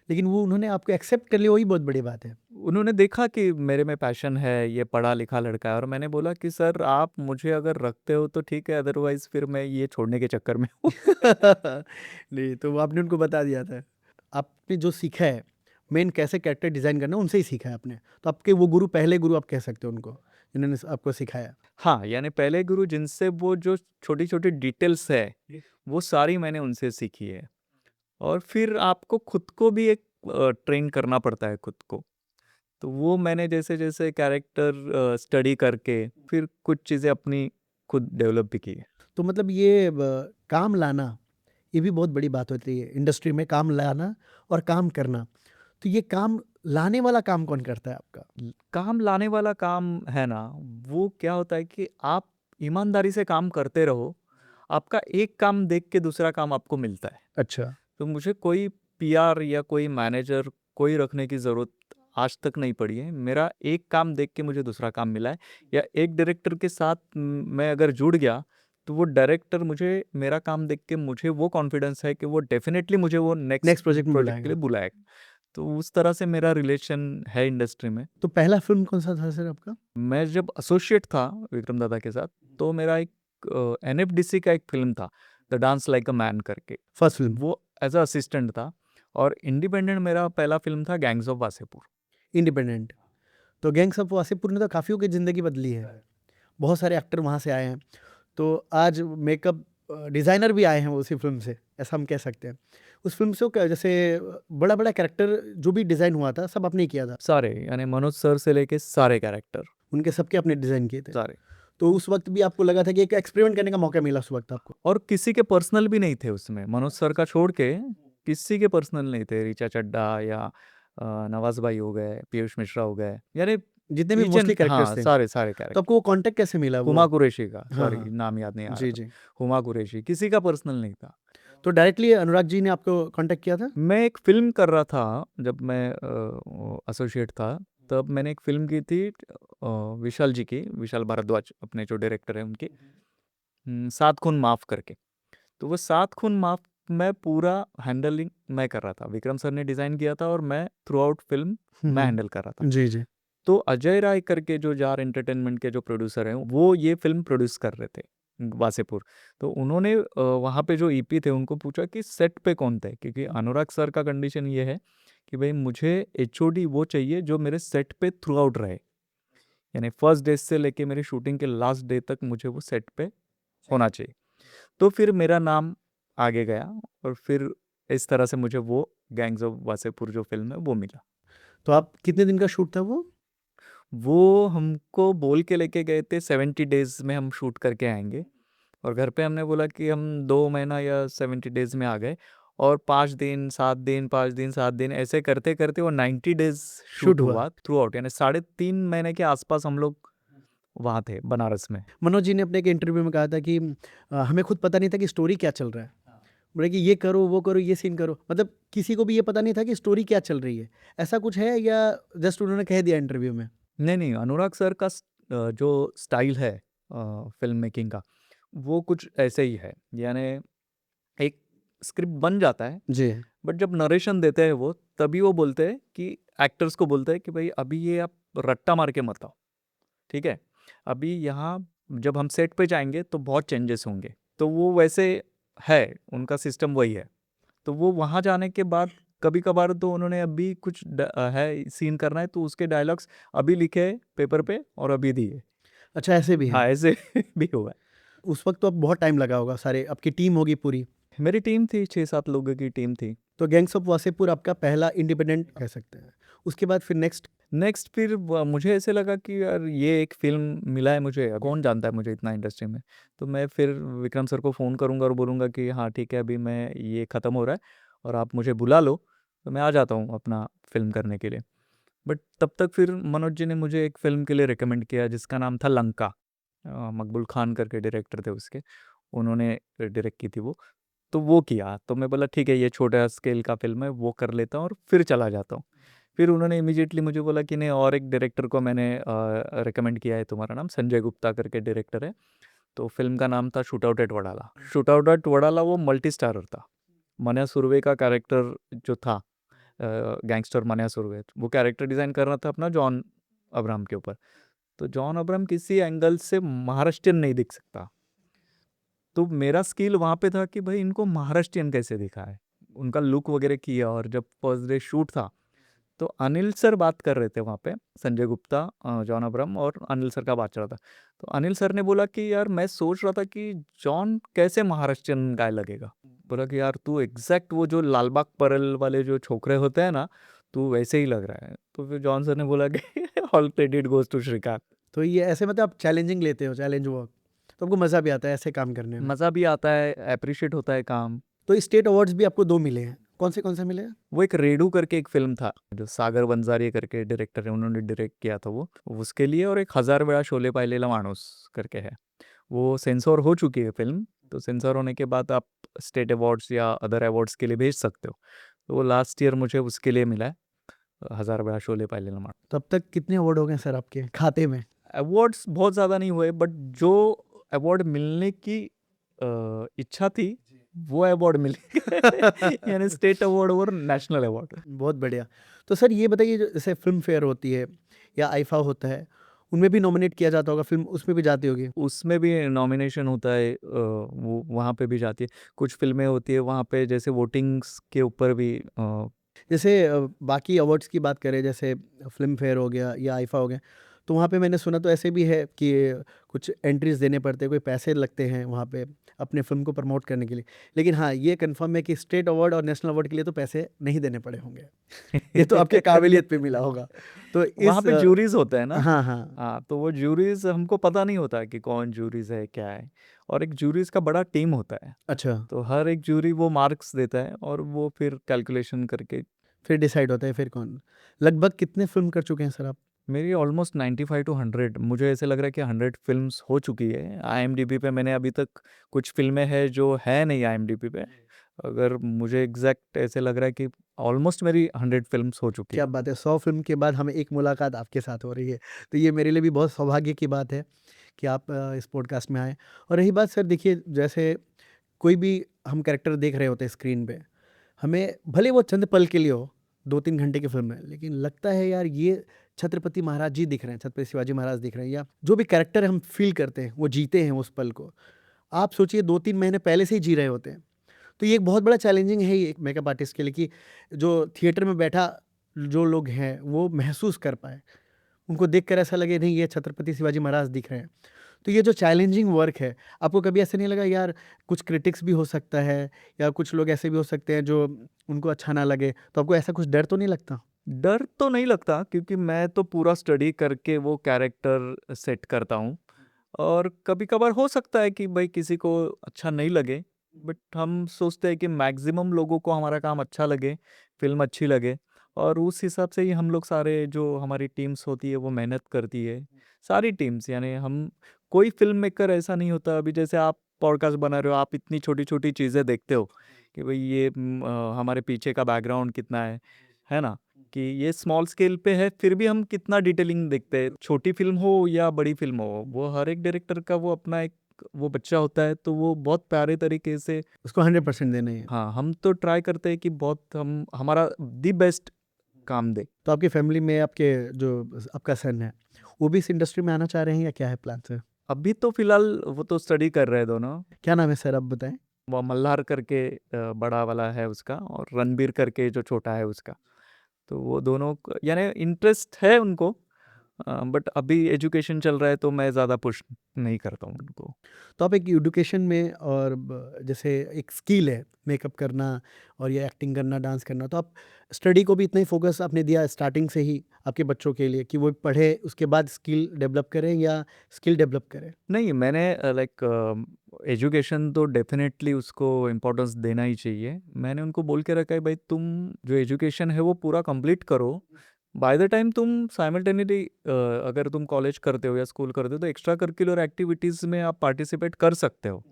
लेकिन वो उन्होंने आपको एक्सेप्ट कर लिया, वही बहुत बड़ी बात है। उन्होंने देखा कि मेरे में पैशन है, ये पढ़ा-लिखा लड़का है और मैंने बोला कि सर आप मुझे अगर रखते हो तो ठीक है, अदरवाइज़ फिर मैं ये छोड़ने के चक्कर में हूँ। नहीं, तो वो आपने उनको बता दिया था। आपने जो सीखा है, मेन कैसे कैरेक्टर डिज़ाइन करना है, उनसे ही सीखा है आपने। तो आपके वो गुरु, पहले गुरु आप कह सकते हो उनको, जिन्होंने आपको सिखाया। हाँ, यानी पहले गुरु जिनसे वो जो छोटी-छोटी डिटेल्स है, वो सारी मैंने उनसे सीखी है। और फिर आपको खुद को भी एक ट्रेन करना पड़ता है खुद को। तो वो मैंने जैसे-जैसे कैरेक्टर स्टडी करके फिर कुछ चीज़ें अपनी खुद डेवलप भी की है। तो मतलब ये काम लाना, ये भी बहुत बड़ी बात होती है इंडस्ट्री में, काम लाना और काम करना। तो ये काम लाने वाला काम कौन करता है आपका? काम लाने वाला काम है ना, वो क्या होता है कि आप ईमानदारी से काम करते रहो, आपका एक काम देख के दूसरा काम आपको मिलता है। अच्छा। तो मुझे कोई पीआर या कोई मैनेजर कोई रखने की ज़रूरत आज तक नहीं पड़ी है। मेरा एक काम देख के मुझे दूसरा काम मिला है या एक डायरेक्टर के साथ मैं अगर जुड़ गया, तो वो डायरेक्टर मुझे मेरा काम देख के मुझे वो कॉन्फिडेंस है कि वो डेफ़िनेटली मुझे वो नेक्स्ट नेक्स्ट प्रोजेक्ट में प्रोजेक्ट के लिए बुलाएगा। बुलाएगा। तो उस तरह से मेरा रिलेशन है इंडस्ट्री में। तो पहला फ़िल्म कौन-सा था सर आपका? मैं जब एसोसिएट था विक्रम दादा के साथ, तो मेरा एक एनएफडीसी का एक फ़िल्म था, the dance like a man करके। फर्स्ट फ़िल्म, वो एज़ अ असिस्टेंट था और इंडिपेंडेंट मेरा पहला फ़िल्म था गैंग्स ऑफ वासेपुर। इंडिपेंडेंट। तो गैंग्स ऑफ वासेपुर ने तो काफ़ियों की ज़िंदगी बदली है। बहुत सारे एक्टर वहाँ से आए हैं। तो आज मेकअप डिज़ाइनर भी आए हैं उसी फ़िल्म से, ऐसा हम कह सकते हैं। उस फ़िल्म से वो जैसे बड़ा-बड़ा कैरेक्टर जो भी डिज़ाइन हुआ था, सब आपने ही किया था। सारे यानी मनोज सर से लेके सारे कैरेक्टर, उनके सबके आपने डिज़ाइन किए थे। सारे। तो उस वक़्त भी आपको लगा था कि एक एक्सपेरिमेंट करने का मौका मिला उस वक़्त आपको? और किसी के पर्सनल भी नहीं थे उसमें, मनोज सर का छोड़ के किसी के पर्सनल नहीं थे। ऋचा चड्ढा या नवाज़ भाई हो गए, पीयूष मिश्रा हो गए, यानी जितने भी ईच मोस्टली एंड कैरेक्टर्स हाँ, थे। सारे तो कैरेक्टर। आपको वो कॉन्टैक्ट कैसे मिला वो? हुमा कुरैशी का, हाँ, सॉरी हाँ। नाम याद नहीं आ रहा जी, था। जी। हुमा कुरैशी, किसी का पर्सनल नहीं था। तो डायरेक्टली अनुराग जी ने आपको कॉन्टैक्ट किया था? मैं एक फ़िल्म कर रहा था जब मैं एसोसिएट था, तब मैंने एक फ़िल्म की थी विशाल जी की, विशाल भारद्वाज अपने जो डायरेक्टर हैं उनकी, सात खून माफ़ करके। तो वो सात खून माफ़ मैं पूरा हैंडलिंग मैं कर रहा था। विक्रम सर ने डिज़ाइन किया था और मैं थ्रू आउट फ़िल्म हुँ, मैं हैंडल कर रहा था। हुँ। जी, जी। तो अजय राय करके जो जार एंटरटेनमेंट के जो प्रोड्यूसर हैं, वो ये फ़िल्म प्रोड्यूस कर रहे थे, वासेपुर। तो उन्होंने वहाँ पे जो ईपी थे उनको पूछा कि सेट पे कौन थे? क्योंकि अनुराग सर का कंडीशन ये है कि भई मुझे एचओडी वो चाहिए जो मेरे सेट पे थ्रू आउट रहे। यानी फर्स्ट डे से लेके मेरी शूटिंग के लास्ट डे तक मुझे वो सेट पे होना चाहिए। तो फिर मेरा नाम आगे गया और फिर इस तरह से मुझे वो गैंग्स ऑफ वासेपुर जो फ़िल्म है वो मिला। तो आप कितने दिन का शूट था वो? वो हमको बोल के लेके गए थे 70 डेज़ में हम शूट करके आएँगे और घर पे हमने बोला कि हम 2 महीना या 70 डेज़ में आ गए और 5 दिन, 7 दिन, 5 दिन, 7 दिन ऐसे करते-करते वो 90 डेज़ शूट शूट हुआ। हुआ थ्रू आउट, यानी साढ़े 3 महीने के आसपास हम लोग वहाँ थे बनारस में। मनोज जी ने अपने एक इंटरव्यू में कहा था कि हमें खुद पता नहीं था कि स्टोरी क्या चल रहा है। बोले कि ये करो, वो करो, ये सीन करो। मतलब किसी को भी ये पता नहीं था कि स्टोरी क्या चल रही है। ऐसा कुछ है या जस्ट उन्होंने कह दिया इंटरव्यू में? नहीं, अनुराग सर का जो स्टाइल है फ़िल्म मेकिंग का, वो कुछ ऐसे ही है। यानी एक स्क्रिप्ट बन जाता है, जी। बट जब नरेशन देते हैं वो, तभी वो बोलते हैं कि एक्टर्स को बोलते हैं कि भई अभी ये आप रट्टा मार के मत आओ, ठीक है? अभी यहाँ जब हम सेट पे जाएँगे तो बहुत चेंजेस होंगे। तो वो वैसे है, उनका सिस्टम वही है। तो वो वहाँ जाने के बाद कभी-कभार तो उन्होंने अभी कुछ है सीन करना है तो उसके डायलॉग्स अभी लिखे पेपर पे और अभी दिए। अच्छा, ऐसे भी है। हाँ, ऐसे भी हुआ है। उस वक़्त तो अब बहुत टाइम लगा होगा, सारे आपकी टीम होगी पूरी। मेरी टीम थी, 6-7 लोगों की टीम थी। तो गैंग्स ऑफ वासेपुर आपका पहला इंडिपेंडेंट कह सकते हैं। उसके बाद फिर नेक्स्ट? नेक्स्ट फिर मुझे ऐसे लगा कि यार ये एक फ़िल्म मिला है मुझे, कौन जानता है मुझे इतना इंडस्ट्री में। तो मैं फिर विक्रम सर को फ़ोन करूँगा और बोलूँगा कि हाँ ठीक है, अभी मैं ये ख़त्म हो रहा है और आप मुझे बुला लो। तो मैं आ जाता हूँ अपना फ़िल्म करने के लिए। बट तब तक फिर मनोज जी ने मुझे एक फ़िल्म के लिए रिकमेंड किया जिसका नाम था लंका। मकबूल खान करके डायरेक्टर थे उसके, उन्होंने डायरेक्ट की थी वो। तो वो किया, तो मैं बोला ठीक है ये छोटा स्केल का फ़िल्म है, वो कर लेता हूँ और फिर चला जाता हूँ। फिर उन्होंने इमीडिएटली मुझे बोला कि नहीं, और एक डायरेक्टर को मैंने रिकमेंड किया है, तुम्हारा नाम संजय गुप्ता करके डायरेक्टर है। तो फ़िल्म का नाम था shoot out at Wadala. Shoot out at Wadala वो मल्टी स्टारर था। मन्या सुरवे का कैरेक्टर जो था, गैंगस्टर मन्या सुरवे, वो कैरेक्टर डिज़ाइन कर रहा था अपना जॉन अब्राहम के ऊपर। तो जॉन अब्राहम किसी एंगल से महाराष्ट्रियन नहीं दिख सकता। तो मेरा स्किल वहाँ पे था कि भाई इनको महाराष्ट्रियन कैसे दिखाएं, उनका लुक वगैरह किया। और जब फर्स्ट डे शूट था तो अनिल सर बात कर रहे थे वहाँ पे, संजय गुप्ता, जॉन अब्राहम और अनिल सर का बात चल रहा था। तो अनिल सर ने बोला कि यार मैं सोच रहा था कि जॉन कैसे महाराष्ट्रियन गाय लगेगा। बोला कि यार तू एग्जैक्ट वो जो लालबाग परल वाले जो छोकरे होते हैं ना, तू वैसे ही लग रहा है। तो फिर जॉन सर ने बोला कि all credit goes to Shrikant. तो ये ऐसे मतलब आप चैलेंजिंग लेते हो, चैलेंज वर्क, तो आपको मज़ा भी आता है ऐसे काम करने में। मज़ा भी आता है, अप्रिशिएट होता है काम। तो स्टेट अवार्ड्स भी आपको 2 मिले हैं, कौन से मिले हैं? वो एक रेडू करके एक फिल्म था जो सागर बंजारी करके डायरेक्टर है, उन्होंने डायरेक्ट किया था वो, उसके लिए। और एक 1000 वेळा शोले पाहिलेला माणूस करके है, वो सेंसर हो चुकी है फिल्म। तो सेंसर होने के बाद आप स्टेट अवार्ड्स या अदर अवार्ड्स के लिए भेज सकते हो। तो वो लास्ट ईयर मुझे उसके लिए मिला है, 1000 वेळा शोले पाहिलेला माणूस। तो अब तक कितने अवार्ड हो गए सर आपके खाते में? अवार्ड्स बहुत ज़्यादा नहीं हुए, बट जो अवार्ड मिलने की इच्छा थी वो अवार्ड मिले यानी स्टेट अवार्ड और नेशनल अवार्ड। बहुत बढ़िया। तो सर ये बताइए, जो जैसे फ़िल्म फेयर होती है या आईफा होता है, उनमें भी नॉमिनेट किया जाता होगा, फ़िल्म उसमें भी जाती होगी? उसमें भी नॉमिनेशन होता है, वो वहाँ पे भी जाती है। कुछ फ़िल्में होती है वहाँ पे, जैसे वोटिंग्स के ऊपर भी जैसे बाकी अवार्ड्स की बात करें, जैसे फ़िल्म फेयर हो गया या आईफा हो गया, तो वहाँ पे मैंने सुना तो ऐसे भी है कि कुछ एंट्रीज़ देने पड़ते हैं, कोई पैसे लगते हैं वहाँ पे अपने फ़िल्म को प्रमोट करने के लिए। लेकिन हाँ, ये कन्फर्म है कि स्टेट अवार्ड और नेशनल अवार्ड के लिए तो पैसे नहीं देने पड़े होंगे। ये तो आपके काबिलियत पे मिला होगा। तो वहाँ इस पे ज्यूरीज़ होते हैं ना। हाँ, हाँ। हाँ, तो वो ज्यूरीज़ हमको पता नहीं होता कि कौन ज्यूरीज़ है, क्या है। और एक ज्यूरीज़ का बड़ा टीम होता है। अच्छा, तो हर एक ज्यूरी वो मार्क्स देता है और वो फिर कैलकुलेशन करके। फिर डिसाइड होता है फिर कौन। लगभग कितने फ़िल्म कर चुके हैं सर आप? मेरी ऑलमोस्ट 95 टू 100, मुझे ऐसे लग रहा है कि 100 फ़िल्म्स हो चुकी है। आईएमडीबी पे मैंने अभी तक, कुछ फ़िल्में हैं जो है नहीं आईएमडीबी पे। अगर मुझे एग्ज़ैक्ट ऐसे लग रहा है कि ऑलमोस्ट मेरी 100 फ़िल्म्स हो चुकी क्या है। बात है! 100 फ़िल्म के बाद हमें एक मुलाकात आपके साथ हो रही है। तो ये मेरे लिए भी बहुत सौभाग्य की बात है कि आप इस पॉडकास्ट में आए। और रही बात सर, देखिए जैसे कोई भी हम कैरेक्टर देख रहे होते हैं स्क्रीन पे, हमें भले वो चंद पल के लिए हो, 2-3 घंटे की फ़िल्म है, लेकिन लगता है यार ये छत्रपति महाराज जी दिख रहे हैं, छत्रपति शिवाजी महाराज दिख रहे हैं, या जो भी कैरेक्टर हम फ़ील करते हैं, वो जीते हैं उस पल को। आप सोचिए 2-3 महीने पहले से ही जी रहे होते हैं। तो ये एक बहुत बड़ा चैलेंजिंग है ये एक मेकअप आर्टिस्ट के लिए कि जो थिएटर में बैठा जो लोग हैं, वो महसूस कर पाएँ। उनको देखकर ऐसा लगे नहीं ये छत्रपति शिवाजी महाराज दिख रहे हैं। तो ये जो चैलेंजिंग वर्क है, आपको कभी ऐसा नहीं लगा यार कुछ क्रिटिक्स भी हो सकता है या कुछ लोग ऐसे भी हो सकते हैं जो उनको अच्छा ना लगे, तो आपको ऐसा कुछ डर तो नहीं लगता? डर तो नहीं लगता, क्योंकि मैं तो पूरा स्टडी करके वो कैरेक्टर सेट करता हूँ। और कभी-कभार हो सकता है कि भाई किसी को अच्छा नहीं लगे, बट हम सोचते हैं कि मैक्सिमम लोगों को हमारा काम अच्छा लगे, फ़िल्म अच्छी लगे। और उस हिसाब से ही हम लोग सारे, जो हमारी टीम्स होती है वो मेहनत करती है। सारी टीम्स, यानी हम, कोई फ़िल्म मेकर ऐसा नहीं होता। अभी जैसे आप पॉडकास्ट बना रहे हो, आप इतनी छोटी-छोटी चीज़ें देखते हो कि भाई ये हमारे पीछे का बैकग्राउंड कितना है ना? कि ये स्मॉल स्केल पे है, फिर भी हम कितना डिटेलिंग देखते हैं। छोटी फ़िल्म हो या बड़ी फ़िल्म हो, वो हर एक डायरेक्टर का वो अपना एक वो बच्चा होता है, तो वो बहुत प्यारे तरीके से। उसको 100% देना ही है। हाँ, हम तो ट्राई करते हैं कि बहुत हम हमारा दी बेस्ट काम दें। तो आपकी फैमिली में आपके जो आपका सन है, वो भी इस इंडस्ट्री में आना चाह रहे हैं या क्या है प्लान सर? अभी तो फ़िलहाल वो तो स्टडी कर रहे हैं दोनों। क्या नाम है सर आप बताएँ? वो मल्हार करके बड़ा वाला है उसका, और रणबीर करके जो छोटा है उसका। तो वो दोनों यानी इंटरेस्ट है उनको, बट अभी एजुकेशन चल रहा है तो मैं ज़्यादा पुश नहीं करता हूँ उनको। तो आप एक एजुकेशन में और जैसे एक स्किल है मेकअप करना और ये एक्टिंग करना, डांस करना, तो आप स्टडी को भी इतना ही फोकस आपने दिया स्टार्टिंग से ही आपके बच्चों के लिए कि वो पढ़े उसके बाद स्किल डेवलप करें या स्किल डेवलप करें? नहीं, मैंने एजुकेशन तो डेफिनेटली उसको इम्पोर्टेंस देना ही चाहिए। मैंने उनको बोल के रखा है भाई तुम जो एजुकेशन है वो पूरा कंप्लीट करो। बाय द टाइम तुम साइमल्टेनियसली अगर तुम कॉलेज करते हो या स्कूल करते हो तो एक्स्ट्रा करिकुलर एक्टिविटीज़ में आप पार्टिसिपेट कर सकते हो,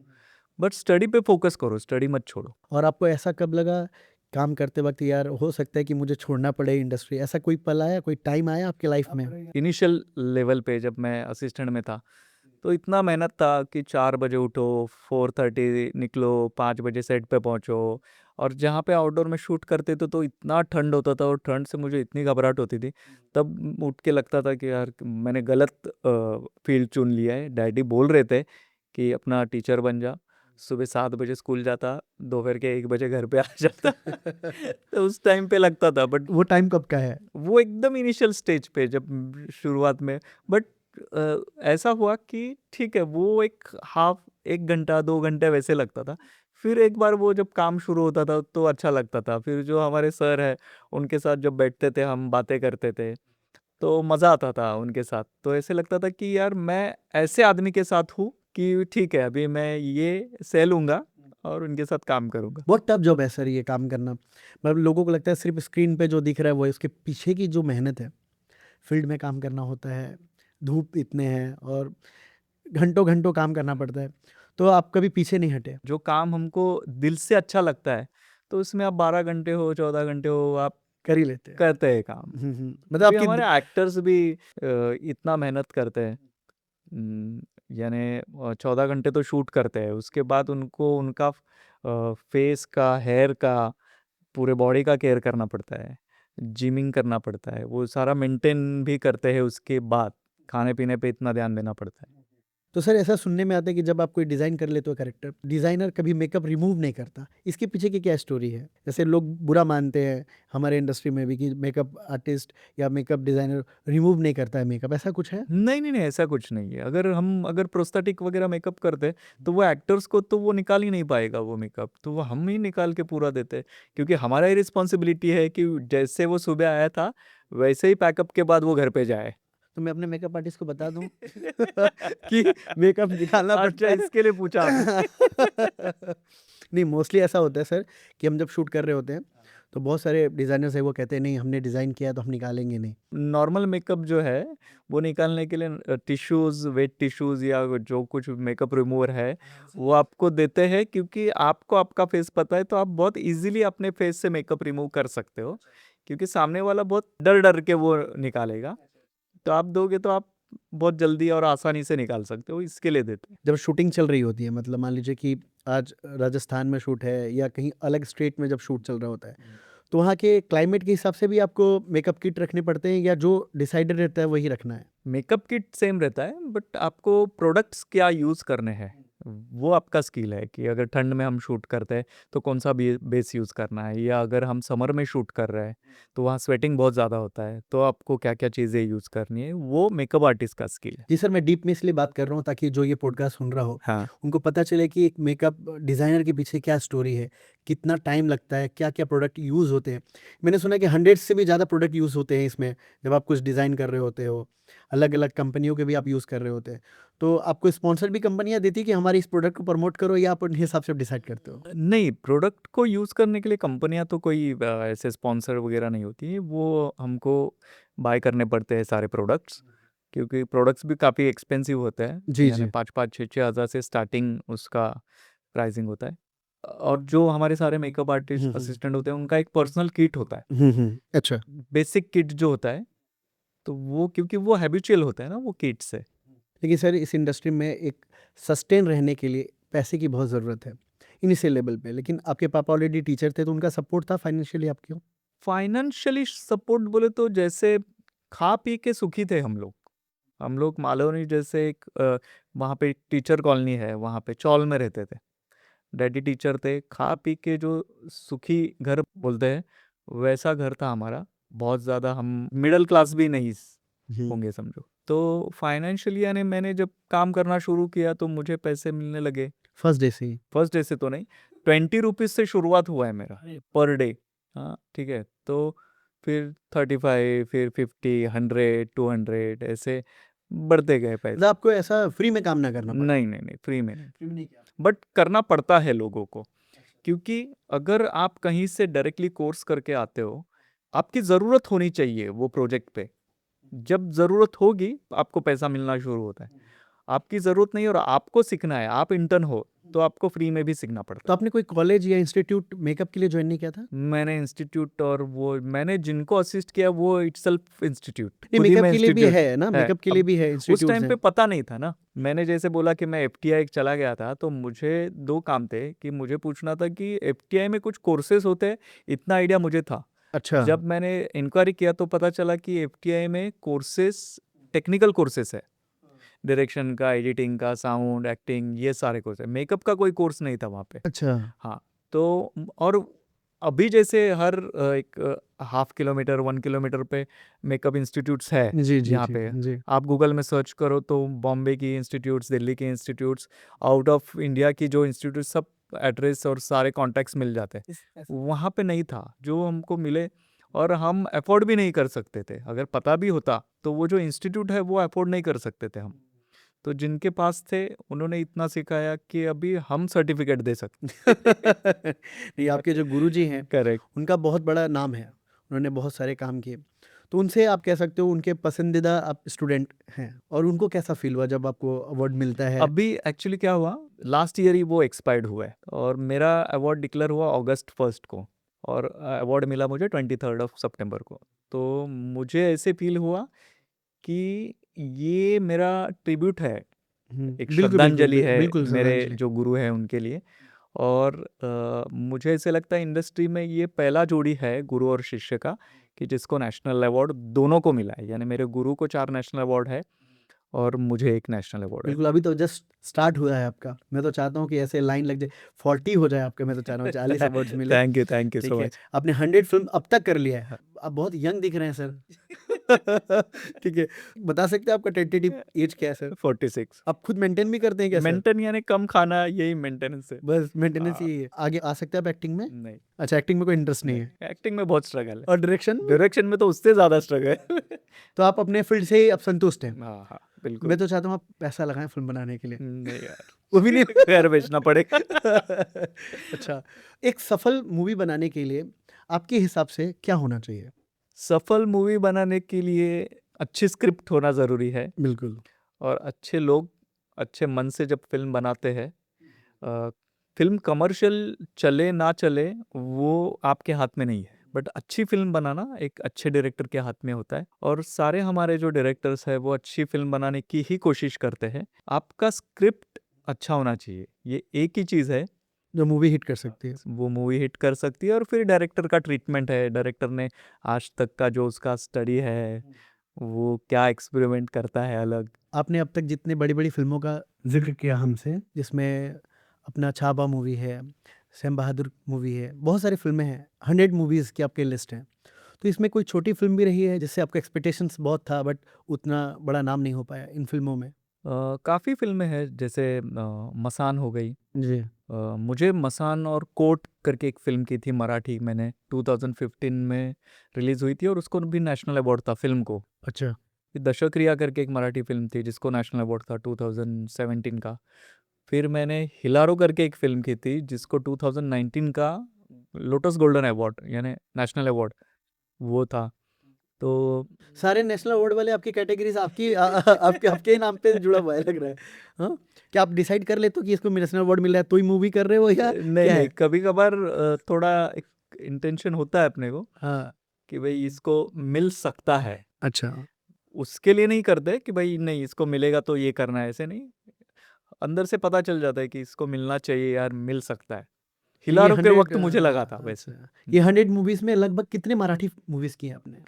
बट स्टडी पे फोकस करो, स्टडी मत छोड़ो। और आपको ऐसा कब लगा काम करते वक्त यार हो सकता है कि मुझे छोड़ना पड़े इंडस्ट्री, ऐसा कोई पल आया, कोई टाइम आया आपके लाइफ में? इनिशियल लेवल पे जब मैं असिस्टेंट में था तो इतना मेहनत था कि 4 बजे उठो, 4:30 निकलो, 5 बजे सेट पे पहुंचो। और जहाँ पे आउटडोर में शूट करते थे तो इतना ठंड होता था और ठंड से मुझे इतनी घबराहट होती थी। तब उठ के लगता था कि यार मैंने गलत फील्ड चुन लिया है। डैडी बोल रहे थे कि अपना टीचर बन जा, सुबह 7 बजे स्कूल जाता, दोपहर के 1 बजे घर पे आ जाता। तो उस टाइम पे लगता था, बट वो टाइम कब का है? वो एकदम इनिशियल स्टेज पे जब शुरुआत में। बट ऐसा हुआ कि ठीक है, वो एक हाफ 1 घंटा 2 घंटे वैसे लगता था। फिर एक बार वो जब काम शुरू होता था तो अच्छा लगता था। फिर जो हमारे सर है उनके साथ जब बैठते थे हम बातें करते थे तो मज़ा आता था उनके साथ। तो ऐसे लगता था कि यार मैं ऐसे आदमी के साथ हूँ कि ठीक है अभी मैं ये सह लूँगा और उनके साथ काम करूँगा। बहुत टफ जॉब है सर ये काम करना। मतलब लोगों को लगता है सिर्फ स्क्रीन पे जो दिख रहा है वो है, उसके पीछे की जो मेहनत है, फील्ड में काम करना होता है, धूप इतने हैं और घंटों-घंटों काम करना पड़ता है। तो आप कभी पीछे नहीं हटे? जो काम हमको दिल से अच्छा लगता है तो उसमें आप 12 घंटे हो 14 घंटे हो आप कर ही लेते हैं। करते हैं काम। मतलब अभी आपकी हमारे एक्टर्स भी इतना मेहनत करते हैं। यानी 14 घंटे तो शूट करते हैं, उसके बाद उनको उनका फेस का, हेयर का, पूरे बॉडी का केयर करना पड़ता है, जिमिंग करना पड़ता है, वो सारा मेंटेन भी करते हैं। उसके बाद खाने पीने पे इतना ध्यान देना पड़ता है। तो सर ऐसा सुनने में आता है कि जब आप कोई डिज़ाइन कर लेते हो कैरेक्टर, डिज़ाइनर कभी मेकअप रिमूव नहीं करता। इसके पीछे की क्या स्टोरी है? जैसे लोग बुरा मानते हैं हमारे इंडस्ट्री में भी कि मेकअप आर्टिस्ट या मेकअप डिज़ाइनर रिमूव नहीं करता है मेकअप, ऐसा कुछ है? नहीं, नहीं, नहीं, ऐसा कुछ नहीं है। अगर प्रोस्थेटिक वगैरह मेकअप करते हैं, तो वो एक्टर्स को तो वो निकाल ही नहीं पाएगा वो मेकअप, तो वो हम ही निकाल के पूरा देते हैं। क्योंकि हमारा ही रिस्पॉन्सिबिलिटी है कि जैसे वो सुबह आया था, वैसे ही पैकअप के बाद वो घर पे जाए। तो मैं अपने मेकअप आर्टिस्ट को बता दूँ कि मेकअप निकालना पड़ता अच्छा, है। इसके लिए पूछा आपने? नहीं, मोस्टली ऐसा होता है सर कि हम जब शूट कर रहे होते हैं, तो बहुत सारे डिज़ाइनर्स हैं वो कहते हैं नहीं हमने डिज़ाइन किया है तो हम निकालेंगे नहीं। नॉर्मल मेकअप जो है, वो निकालने के लिए टिश्यूज़, वेट टिश्यूज़ या जो कुछ मेकअप रिमूवर है, वो आपको देते हैं क्योंकि आपको आपका फेस पता है, तो आप बहुत ईज़िली अपने फेस से मेकअप रिमूव कर सकते हो। क्योंकि सामने वाला बहुत डर-डर के वो निकालेगा, तो आप दोगे तो आप बहुत जल्दी और आसानी से निकाल सकते हो, इसके लिए देते हैं। जब शूटिंग चल रही होती है मतलब मान लीजिए कि आज राजस्थान में शूट है या कहीं अलग स्टेट में जब शूट चल रहा होता है, तो वहाँ के क्लाइमेट के हिसाब से भी आपको मेकअप किट रखने पड़ते हैं या जो डिसाइडेड रहता है वही रखना है? मेकअप किट सेम रहता है, बट आपको प्रोडक्ट्स क्या यूज़ करने हैं, वो आपका स्किल है कि अगर ठंड में हम शूट करते हैं तो कौन सा बेस यूज़ करना है, या अगर हम समर में शूट कर रहे हैं तो वहाँ स्वेटिंग बहुत ज़्यादा होता है, तो आपको क्या क्या चीज़ें यूज़ करनी है, वो मेकअप आर्टिस्ट का स्किल है। जी सर, मैं डीप में इसलिए बात कर रहा हूँ ताकि जो ये पॉडकास्ट सुन रहा हो, हाँ। उनको पता चले कि एक मेकअप डिज़ाइनर के पीछे क्या स्टोरी है, कितना टाइम लगता है, क्या-क्या प्रोडक्ट यूज़ होते हैं। मैंने सुना है कि 100 से भी ज़्यादा प्रोडक्ट यूज़ होते हैं इसमें, जब आप कुछ डिज़ाइन कर रहे होते हो। अलग-अलग कंपनियों के भी आप यूज़ कर रहे होते हैं। तो आपको स्पॉन्सर भी कंपनियाँ देती हैं कि हमारे इस प्रोडक्ट को प्रमोट करो या आप उनके हिसाब से डिसाइड करते हो? नहीं, प्रोडक्ट को यूज़ करने के लिए कंपनियाँ तो कोई ऐसे स्पॉन्सर वगैरह नहीं होती हैं, वो हमको बाय करने पड़ते हैं सारे प्रोडक्ट्स, क्योंकि प्रोडक्ट्स भी काफ़ी एक्सपेंसिव होते हैं, जी, यानी जी। 5-5, 6-6 हज़ार से स्टार्टिंग उसका प्राइसिंग होता है। और जो हमारे सारे मेकअप आर्टिस्ट हुँ, हुँ। असिस्टेंट होते हैं, उनका एक पर्सनल किट होता है, हुँ, हुँ। अच्छा। बेसिक किट जो होता है, तो वो क्योंकि वो हैबिचुअल होता है ना वो किट से। देखिए सर, इस इंडस्ट्री में एक सस्टेन रहने के लिए पैसे की बहुत ज़रूरत है, इनिशियल लेवल पे। लेकिन आपके पापा ऑलरेडी टीचर थे, तो उनका सपोर्ट था फाइनेंशियली आपको? फाइनेंशियली सपोर्ट बोले तो जैसे खा पी के सुखी थे हम लोग। हम लोग मालवनी जैसे एक वहाँ पे टीचर कॉलोनी है, वहाँ पे चौल में रहते थे। डैडी टीचर थे, खा पी के जो सुखी घर बोलते हैं, वैसा घर था हमारा। बहुत ज़्यादा हम मिडल क्लास भी नहीं हुँ। होंगे समझो। तो फाइनेंशियली यानी मैंने जब काम करना शुरू किया तो मुझे पैसे मिलने लगे। फर्स्ट डे से ही? फर्स्ट डे से तो नहीं, 20 रुपीज़ से शुरुआत हुआ है मेरा पर डे। हाँ, ठीक है। तो फिर 35, फिर 50, 100, 200 ऐसे बढ़ते गए पैसे। मतलब आपको ऐसा फ्री में काम ना करना पड़ा? नहीं, नहीं, नहीं, फ्री में नहीं। फ्री में नहीं किया? बट करना पड़ता है लोगों को, क्योंकि अगर आप कहीं से डायरेक्टली कोर्स करके आते हो, आपकी ज़रूरत होनी चाहिए वो प्रोजेक्ट पे। जब ज़रूरत होगी आपको पैसा मिलना शुरू होता है। आपकी ज़रूरत नहीं और आपको सीखना है, आप इंटर्न हो तो आपको फ्री में भी सीखना पड़ता तो आपने कोई कॉलेज या इंस्टीट्यूट मेकअप के लिए ज्वाइन नहीं किया था? है। मैंने इंस्टीट्यूट और वो मैंने जिनको असिस्ट किया वो इटसेल्फ इंस्टीट्यूट, नहीं, खुद ही मेकअप में के लिए भी इंस्टीट्यूट है ना, है। मेकअप के लिए अब भी है, उस इंस्टीट्यूट्स टाइम पे हैं। पता नहीं था ना। मैंने जैसे बोला कि मैं एफटीआई चला गया था, तो मुझे 2 काम थे कि मुझे पूछना था कि एफटीआई में कुछ कोर्सेज होते हैं, इतना आइडिया मुझे था। अच्छा। जब मैंने इंक्वायरी किया तो पता चला कि एफटीआई में कोर्सेज टेक्निकल कोर्सेज है, डायरेक्शन का, एडिटिंग का, साउंड, एक्टिंग, ये सारे कोर्स है। मेकअप का कोई कोर्स नहीं था वहाँ पे। अच्छा। हाँ, तो और अभी जैसे हर एक हाफ किलोमीटर 1 किलोमीटर पे मेकअप इंस्टीट्यूट्स है जी, जी, यहाँ जी, पे। जी। आप गूगल में सर्च करो तो बॉम्बे की इंस्टीट्यूट्स, दिल्ली के इंस्टीट्यूट्स, आउट ऑफ इंडिया की जो इंस्टीट्यूट, सब एड्रेस और सारे कॉन्टैक्ट्स मिल जाते हैं। वहाँ पे नहीं था जो हमको मिले, और हम अफोर्ड भी नहीं कर सकते थे। अगर पता भी होता तो वो जो इंस्टीट्यूट है वो अफोर्ड नहीं कर सकते थे हम। तो जिनके पास थे उन्होंने इतना सिखाया कि अभी हम सर्टिफिकेट दे सकते। नहीं, आपके जो गुरुजी हैं, करेक्ट। उनका बहुत बड़ा नाम है। उन्होंने बहुत सारे काम किए। तो उनसे आप कह सकते हो उनके पसंदीदा आप स्टूडेंट हैं, और उनको कैसा फ़ील हुआ जब आपको अवार्ड मिलता है? अभी एक्चुअली क्या हुआ, लास्ट ईयर ही वो एक्सपायर्ड हुआ है और मेरा अवार्ड डिक्लेयर हुआ अगस्त 1 को, और अवार्ड मिला मुझे 23 सितंबर को। तो मुझे ऐसे फील हुआ कि ये मेरा ट्रिब्यूट है, एक बिल्कुल, बिल्कुल, श्रद्धांजलि है बिल्कुल मेरे श्रद्धांजलि। जो गुरु हैं उनके लिए। और मुझे ऐसे लगता है इंडस्ट्री में ये पहला जोड़ी है गुरु और शिष्य का कि जिसको नेशनल अवार्ड दोनों को मिला है। यानी मेरे गुरु को 4 नेशनल अवार्ड है और मुझे 1 नेशनल अवार्ड है। बिल्कुल, अभी तो जस्ट स्टार्ट हुआ है आपका। मैं तो चाहता हूँ कि ऐसे लाइन लग जाए, 40 हो जाए आपके। मैं तो चाह रहा हूँ 40 अवार्ड्स मिले। थैंक यू ठीक सो है, मच। आपने 100 फ़िल्म अब तक कर लिया है। आप बहुत यंग दिख रहे हैं सर। ठीक है, बता सकते हैं आपका टेंटेटिव एज क्या है सर? 46। आप खुद मेंटेन भी करते हैं क्या सर? मेंटेन यानी कम खाना, यही मेंटेनेंस है। बस मेंटेनेंस हाँ। यही है। आगे आ सकते हैं आप एक्टिंग में? नहीं, अच्छा, एक्टिंग में कोई इंटरेस्ट नहीं है। एक्टिंग में बहुत स्ट्रगल है। और डायरेक्शन में? डायरेक्शन में तो उससे ज़्यादा स्ट्रगल है। तो आप अपने फील्ड से ही अब संतुष्ट हैं? हाँ, हाँ, बिल्कुल। मैं तो चाहता हूँ आप पैसा लगाएँ फ़िल्म बनाने के लिए। नहीं यार, वो भी नहीं। घर बेचना पड़ेगा। अच्छा, एक सफल मूवी बनाने के लिए आपके हिसाब से क्या होना चाहिए? सफल मूवी बनाने के लिए अच्छी स्क्रिप्ट होना ज़रूरी है, बिल्कुल। और अच्छे लोग अच्छे मन से जब फ़िल्म बनाते हैं, फ़िल्म कमर्शियल चले ना चले वो आपके हाथ में नहीं है, बट अच्छी फ़िल्म बनाना एक अच्छे डायरेक्टर के हाथ में होता है। और सारे हमारे जो डायरेक्टर्स हैं वो अच्छी फ़िल्म बनाने की ही कोशिश करते हैं। आपका स्क्रिप्ट अच्छा होना चाहिए, ये एक ही चीज़ है जो मूवी हिट कर सकती है। वो मूवी हिट कर सकती है। और फिर डायरेक्टर का ट्रीटमेंट है, डायरेक्टर ने आज तक का जो उसका स्टडी है, वो क्या एक्सपेरिमेंट करता है अलग। आपने अब तक जितने बड़ी-बड़ी फ़िल्मों का ज़िक्र किया हमसे, जिसमें अपना छावा मूवी है, सैम बहादुर मूवी है, बहुत सारी फ़िल्में हैं, 100 मूवीज़ की आपकी लिस्ट है। तो इसमें कोई छोटी फ़िल्म भी रही है जिससे आपका एक्सपेक्टेशंस बहुत था, बट उतना बड़ा नाम नहीं हो पाया इन फ़िल्मों में? काफ़ी फ़िल्में हैं, जैसे मसान हो गई। जी। मुझे मसान और कोर्ट करके एक फ़िल्म की थी मराठी, मैंने 2015 में रिलीज़ हुई थी और उसको भी नेशनल अवार्ड था फ़िल्म को। अच्छा। फिर दशक्रिया करके एक मराठी फ़िल्म थी जिसको नेशनल अवार्ड था 2017 का। फिर मैंने हिलारो करके एक फ़िल्म की थी जिसको 2019 का लोटस गोल्डन अवार्ड यानी नेशनल अवार्ड वो था। तो सारे नेशनल अवार्ड वाले आपकी कैटेगरीज़ आपकी आपके आपके ही नाम पे जुड़ा हुआ है लग रहा है। हाँ? क्या आप डिसाइड कर लेते हो कि इसको नेशनल अवार्ड मिल रहा है तो ही मूवी कर रहे हो या नहीं, क्या नहीं, है? कभी-कभार थोड़ा एक इंटेंशन होता है अपने को हाँ। कि भई इसको मिल सकता है। अच्छा। उसके लिए नहीं करते कि भई नहीं इसको मिलेगा तो ये करना है, ऐसे नहीं। अंदर से पता चल जाता है कि इसको मिलना चाहिए यार, मिल सकता है। तो ये हिलारो के 100 वक़्त मुझे लगा था वैसे। अच्छा। ये 100 मूवीज़ में लगभग कितने मराठी मूवीज़ की हैं आपने?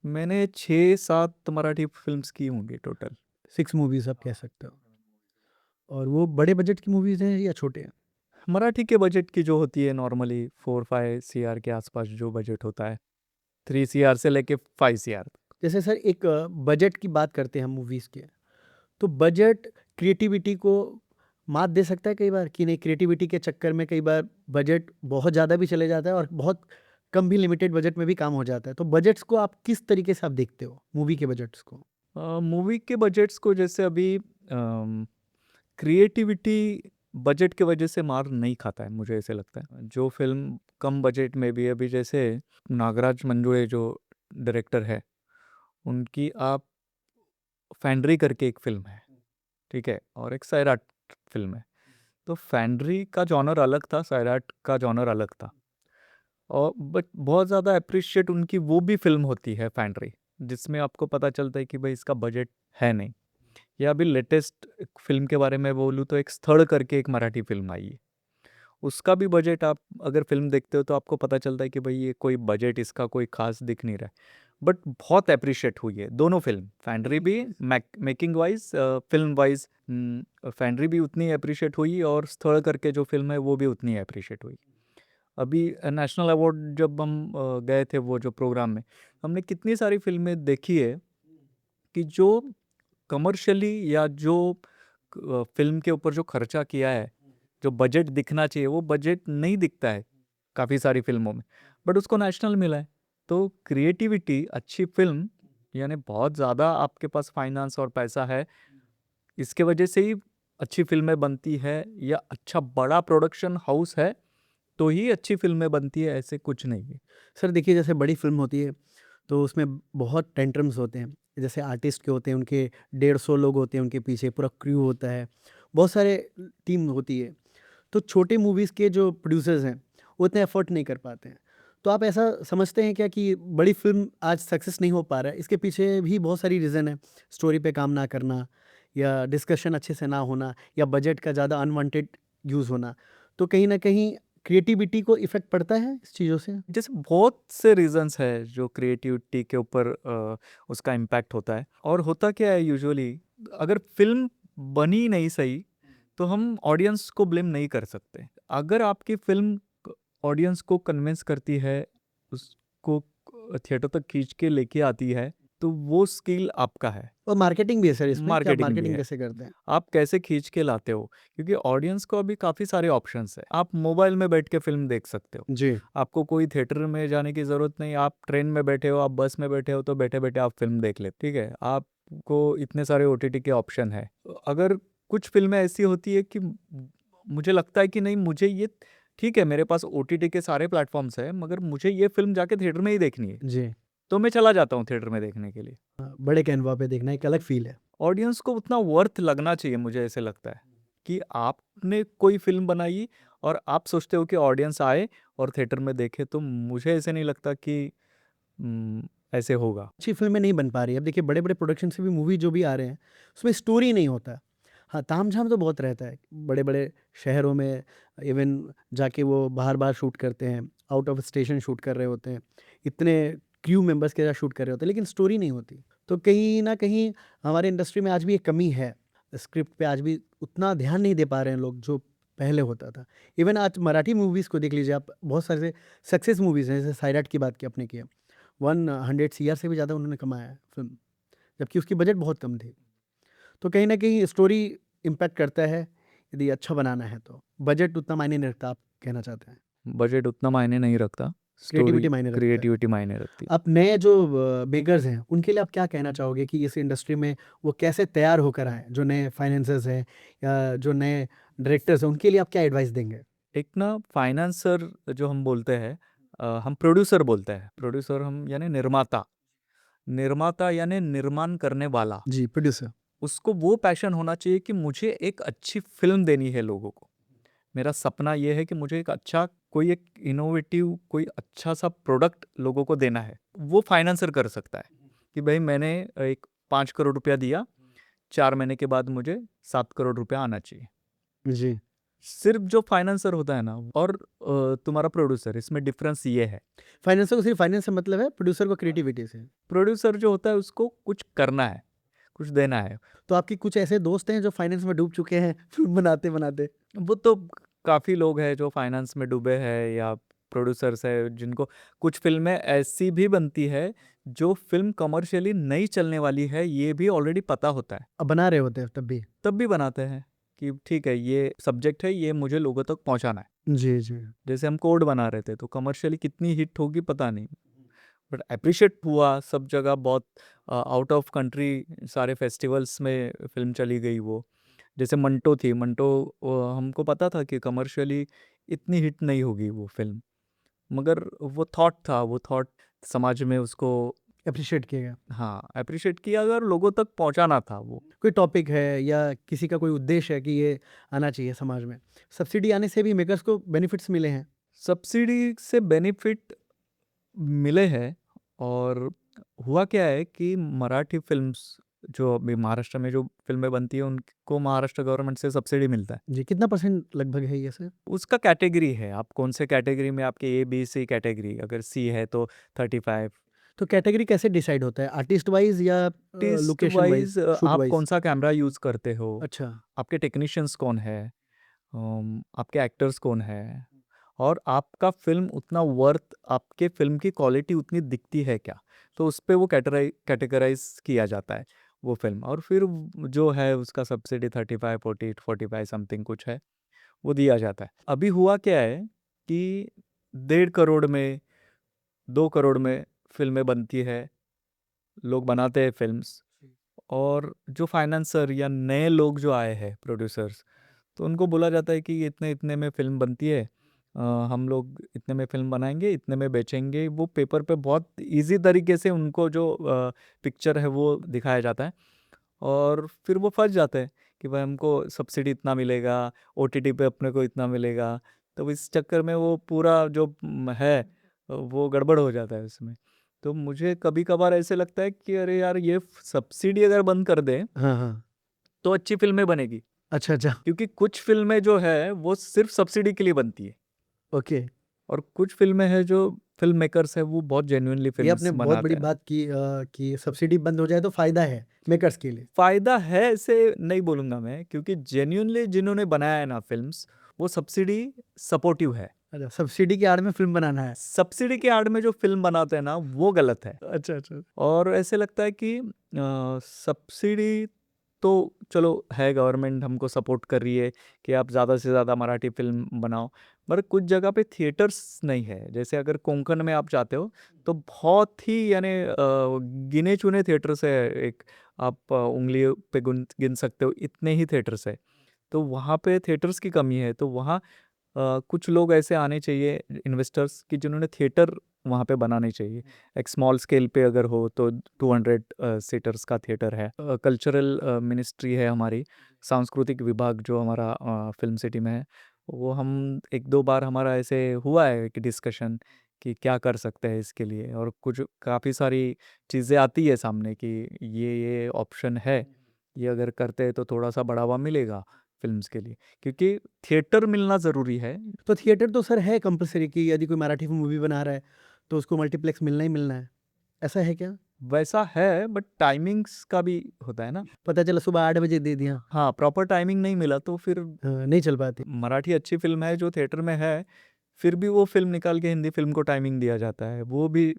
मैंने 6-7 मराठी फ़िल्म्स की होंगी टोटल। 6 मूवीज़ आप कह सकते हो। और वो बड़े बजट की मूवीज़ हैं या छोटे हैं? मराठी के बजट की जो होती है नॉर्मली 4-5 सीआर के आसपास जो बजट होता है, 3 सीआर से लेके 5 सीआर। जैसे सर एक बजट की बात करते हैं हम मूवीज़ के, तो बजट क्रिएटिविटी को मात दे सकता है कई बार कि नहीं, क्रिएटिविटी के चक्कर में कई बार बजट बहुत ज़्यादा भी चले जाता है और बहुत कम भी लिमिटेड बजट में भी काम हो जाता है। तो बजट्स को आप किस तरीके से आप देखते हो, मूवी के बजट्स को? मूवी के बजट्स को जैसे अभी क्रिएटिविटी बजट की वजह से मार नहीं खाता है, मुझे ऐसे लगता है। जो फ़िल्म कम बजट में भी, अभी जैसे नागराज मंजुळे जो डायरेक्टर है, उनकी आप फैंड्री करके एक फ़िल्म है, ठीक है? और एक सैराट फ़िल्म है। तो फैंड्री का जॉनर अलग था, सैराट का जॉनर अलग था। और बट बहुत ज़्यादा एप्रिशिएट उनकी वो भी फ़िल्म होती है फैंड्री, जिसमें आपको पता चलता है कि भाई इसका बजट है नहीं। या अभी लेटेस्ट फ़िल्म के बारे में बोलूँ तो एक स्थड़ करके एक मराठी फ़िल्म आई है। उसका भी बजट, आप अगर फ़िल्म देखते हो तो आपको पता चलता है कि भाई ये कोई बजट इसका कोई ख़ास दिख नहीं रहा है। बट बहुत एप्रिशिएट हुई है दोनों फ़िल्म, फैंड्री भी making wise, film wise. Fandry भी उतनी एप्रिशिएट हुई और स्थड़ करके जो फ़िल्म है वो भी उतनी एप्रिशिएट हुई। अभी नेशनल अवार्ड जब हम गए थे वो जो प्रोग्राम में, हमने कितनी सारी फ़िल्में देखी है कि जो कमर्शियली या जो फ़िल्म के ऊपर जो खर्चा किया है, जो बजट दिखना चाहिए वो बजट नहीं दिखता है काफ़ी सारी फ़िल्मों में, बट उसको नेशनल मिला है। तो क्रिएटिविटी, अच्छी फ़िल्म, यानी बहुत ज़्यादा आपके पास फाइनेंस और पैसा है, इसके वजह से ही अच्छी फ़िल्में बनती है, या अच्छा बड़ा प्रोडक्शन हाउस है तो ही अच्छी फ़िल्में बनती है, ऐसे कुछ नहीं है। सर देखिए, जैसे बड़ी फ़िल्म होती है तो उसमें बहुत टेंट्रम्स होते हैं। जैसे आर्टिस्ट के होते हैं, उनके 150 लोग होते हैं, उनके पीछे पूरा क्रू होता है, बहुत सारे टीम होती है। तो छोटे मूवीज़ के जो प्रोड्यूसर्स हैं, वो इतना एफर्ट नहीं कर पाते हैं। तो आप ऐसा समझते हैं क्या कि बड़ी फ़िल्म आज सक्सेस नहीं हो पा रहा है, इसके पीछे भी बहुत सारी रीज़न है? स्टोरी पे काम ना करना, या डिस्कशन अच्छे से ना होना, या बजट का ज़्यादा अनवांटेड यूज़ होना। तो कहीं न कहीं क्रिएटिविटी को इफ़ेक्ट पड़ता है इस चीज़ों से? जैसे बहुत से रीजंस है जो क्रिएटिविटी के ऊपर उसका इम्पैक्ट होता है। और होता क्या है यूजुअली, अगर फिल्म बनी नहीं सही तो हम ऑडियंस को ब्लेम नहीं कर सकते। अगर आपकी फिल्म ऑडियंस को कन्विंस करती है, उसको थिएटर तक खींच के लेके आती है, तो वो स्किल आपका है। और मार्केटिंग भी है सर इसमें, कि आप मार्केटिंग भी मार्केटिंग है, कैसे करते हैं? आप कैसे खींच के लाते हो, क्योंकि ऑडियंस को अभी काफ़ी सारे ऑप्शंस है। आप मोबाइल में बैठ के फिल्म देख सकते हो, जी, आपको कोई थिएटर में जाने की ज़रूरत नहीं। आप ट्रेन में बैठे हो, आप बस में बैठे हो, तो बैठे बैठे आप फिल्म देख ले, ठीक है। आपको इतने सारे OTT के ऑप्शन है। अगर कुछ फिल्में ऐसी होती है कि मुझे लगता है कि नहीं, मुझे ये ठीक है, मेरे पास OTT के सारे प्लेटफॉर्म्स है, मगर मुझे ये फिल्म जाके थिएटर में ही देखनी है, जी। तो मैं चला जाता हूँ थिएटर में देखने के लिए। बड़े कैनवा पे देखना एक अलग फ़ील है। ऑडियंस को उतना वर्थ लगना चाहिए, मुझे ऐसे लगता है कि आपने कोई फिल्म बनाई और आप सोचते हो कि ऑडियंस आए और थिएटर में देखे, तो मुझे ऐसे नहीं लगता कि ऐसे होगा। अच्छी फ़िल्में नहीं बन पा रही है। अब देखिए, बड़े-बड़े प्रोडक्शन से भी मूवी जो भी आ रहे हैं, उसमें स्टोरी नहीं होता। हाँ, तामझाम तो बहुत रहता है। बड़े-बड़े शहरों में इवन जाके वो बाहर-बाहर शूट करते हैं, आउट ऑफ स्टेशन शूट कर रहे होते हैं। इतने क्रू मेंबर्स के साथ शूट कर रहे होते हैं, लेकिन स्टोरी नहीं होती। तो कहीं न कहीं हमारे इंडस्ट्री में आज भी एक कमी है। स्क्रिप्ट पे आज भी उतना ध्यान नहीं दे पा रहे हैं लोग, जो पहले होता था। इवन आज मराठी मूवीज़ को देख लीजिए आप, बहुत सारे सक्सेस मूवीज़ हैं, जैसे सैराट की बात की आपने की है। 100 सीआर से भी ज़्यादा उन्होंने कमाया है फ़िल्म, जबकि उसकी बजट बहुत कम थी। तो कहीं न कहीं स्टोरी इम्पैक्ट करता है, यदि अच्छा बनाना है तो। बजट उतना मायने नहीं रखता, आप कहना चाहते हैं। बजट उतना मायने नहीं रखता, स्टोरी क्रिएटिविटी मायने रखता है। क्रिएटिविटी मायने रखती है। आप नए जो मेकर्स हैं, उनके लिए आप क्या कहना चाहोगे कि इस इंडस्ट्री में वो कैसे तैयार होकर आएँ? जो नए फाइनेंसर्स हैं या जो नए डायरेक्टर्स हैं, उनके लिए आप क्या एडवाइस देंगे? एक ना फाइनेंसर जो हम बोलते हैं, हम प्रोड्यूसर बोलते हैं, प्रोड्यूसर हम यानी निर्माता। निर्माता यानी निर्माण करने वाला। जी, प्रोड्यूसर। उसको वो पैशन होना चाहिए कि मुझे एक अच्छी फ़िल्म देनी है लोगों को। मेरा सपना ये है कि मुझे एक अच्छा, कोई एक इनोवेटिव, कोई अच्छा-सा प्रोडक्ट लोगों को देना है। वो फाइनेंसर कर सकता है कि भई मैंने एक 5 करोड़ रुपया दिया, 4 महीने के बाद मुझे 7 करोड़ रुपया आना चाहिए। जी। सिर्फ़ जो फाइनेंसर होता है ना, और तुम्हारा प्रोड्यूसर, इसमें डिफ़रेंस ये है। फाइनेंसर को सिर्फ़ फाइनेंस से मतलब है, प्रोड्यूसर को क्रिएटिविटी से। प्रोड्यूसर जो होता है उसको कुछ करना है, कुछ देना है। तो आपके कुछ ऐसे दोस्त हैं जो फाइनेंस में डूब चुके हैं फ़िल्म बनाते-बनाते? वो तो काफ़ी लोग हैं जो फाइनेंस में डूबे हैं, या प्रोड्यूसर्स हैं जिनको कुछ फ़िल्में ऐसी भी बनती है जो फ़िल्म कमर्शियली नहीं चलने वाली है, ये भी ऑलरेडी पता होता है, अब बना रहे होते हैं तब भी? तब भी बनाते हैं कि ठीक है, ये सब्जेक्ट है, ये मुझे लोगों तक पहुंचाना है। जी, जी। जैसे हम कोड बना रहे थे, तो कमर्शियली कितनी हिट होगी पता नहीं, बट एप्रिशिएट हुआ सब जगह बहुत। आउट ऑफ कंट्री सारे फेस्टिवल्स में फ़िल्म चली गई वो। जैसे मंटो थी, मंटो हमको पता था कि कमर्शियली इतनी हिट नहीं होगी वो फ़िल्म, मगर वो थॉट था, वो थॉट समाज में उसको अप्रिशिएट किया गया। हाँ, एप्रिशिएट किया गया और लोगों तक पहुँचाना था वो। कोई टॉपिक है या किसी का कोई उद्देश्य है कि ये आना चाहिए समाज में। सब्सिडी आने से भी मेकर्स को बेनिफिट्स मिले हैं। सब्सिडी से बेनिफिट मिले हैं और हुआ क्या है कि मराठी फ़िल्म्स जो अभी महाराष्ट्र में जो फ़िल्में बनती हैं, उनको महाराष्ट्र गवर्नमेंट से सब्सिडी मिलता है। जी, कितना % लगभग है ये सर? उसका कैटेगरी है, आप कौन से कैटेगरी में आपके ए, बी, सी कैटेगरी, अगर सी है तो 35। तो कैटेगरी कैसे डिसाइड होता है? आर्टिस्ट वाइज़ या artist location wise, wise shoot आप वाइज़? कौन सा कैमरा यूज़ करते हो, अच्छा, आपके टेक्नीशियंस कौन है, आपके एक्टर्स कौन है, और आपका फ़िल्म उतना वर्थ, आपके फ़िल्म की क्वालिटी उतनी दिखती है क्या? तो उस पे वो कैटेगराइज़ किया जाता है वो फ़िल्म, और फिर जो है उसका सब्सिडी 35, 40, 45 समथिंग कुछ है, वो दिया जाता है। अभी हुआ क्या है कि 1.5 करोड़ में, 2 करोड़ में फ़िल्में बनती है, लोग बनाते हैं फ़िल्म्स, और जो फाइनेंसर या नए लोग जो आए हैं प्रोड्यूसर्स, तो उनको बोला जाता है कि इतने-इतने में फ़िल्म बनती है, हम लोग इतने में फ़िल्म बनाएँगे, इतने में बेचेंगे। वो पेपर पे बहुत ईज़ी तरीके से उनको जो पिक्चर है वो दिखाया जाता है, और फिर वो फँस जाते हैं कि भाई हमको सब्सिडी इतना मिलेगा, ओटीटी पे अपने को इतना मिलेगा। तो इस चक्कर में वो पूरा जो है वो गड़बड़ हो जाता है उसमें। तो मुझे कभी-कभार ऐसे लगता है कि अरे यार, ये सब्सिडी अगर बंद कर दें, हाँ, हाँ। तो अच्छी फ़िल्में बनेगी। अच्छा, अच्छा, क्योंकि कुछ फ़िल्में जो है वो सिर्फ़ सब्सिडी के लिए बनती है, ओके। और कुछ फ़िल्में हैं जो फ़िल्म मेकर्स हैं वो बहुत जेन्युइनली ये आपने फ़िल्म्स बहुत बनाते बड़ी हैं। बात की कि सब्सिडी बंद हो जाए तो फ़ायदा है मेकर्स के लिए। फ़ायदा है ऐसे नहीं बोलूँगा मैं, क्योंकि जेन्युइनली जिन्होंने बनाया है ना फ़िल्म्स, वो सब्सिडी सपोर्टिव है। अच्छा, सब्सिडी की आड़ में फ़िल्म बनाना है। सब्सिडी की आड़ में जो फ़िल्म बनाते हैं ना, वो गलत है। अच्छा, अच्छा। और ऐसे लगता है कि सब्सिडी तो चलो है, गवर्नमेंट हमको सपोर्ट कर रही है कि आप ज़्यादा से ज़्यादा मराठी फ़िल्म बनाओ, मगर कुछ जगह पे थिएटर्स नहीं है। जैसे अगर कोंकण में आप जाते हो, तो बहुत ही यानी गिने-चुने थिएटर्स है, एक आप उँगलियों पे गिन सकते हो, इतने ही थिएटर्स है। तो वहाँ पे थिएटर्स की कमी है, तो वहाँ कुछ लोग ऐसे आने चाहिए इन्वेस्टर्स कि जिन्होंने थिएटर वहाँ पे बनाने चाहिए। एक स्मॉल स्केल पे अगर हो तो 200 सीटर्स का थिएटर है। कल्चरल मिनिस्ट्री है हमारी, सांस्कृतिक विभाग जो हमारा फ़िल्म सिटी में है, वो हम 1-2 बार हमारा ऐसे हुआ है कि डिस्कशन कि क्या कर सकते हैं इसके लिए, और कुछ काफ़ी सारी चीज़ें आती है सामने कि ये ऑप्शन है, ये अगर करते हैं तो थोड़ा-सा बढ़ावा मिलेगा फ़िल्म्स के लिए। क्योंकि थिएटर मिलना ज़रूरी है। तो थिएटर तो सर है कंपल्सरी कि यदि कोई मराठी मूवी बना रहा है, तो उसको मल्टीप्लेक्स मिलना ही मिलना है। ऐसा है क्या? वैसा है, बट टाइमिंग्स का भी होता है ना। पता चला सुबह 8 बजे दे दिया। हाँ, प्रॉपर टाइमिंग नहीं मिला तो फिर हाँ, नहीं चल पाती। मराठी अच्छी फ़िल्म है जो थिएटर में है, फिर भी वो फ़िल्म निकाल के हिंदी फ़िल्म को टाइमिंग दिया जाता है, वो भी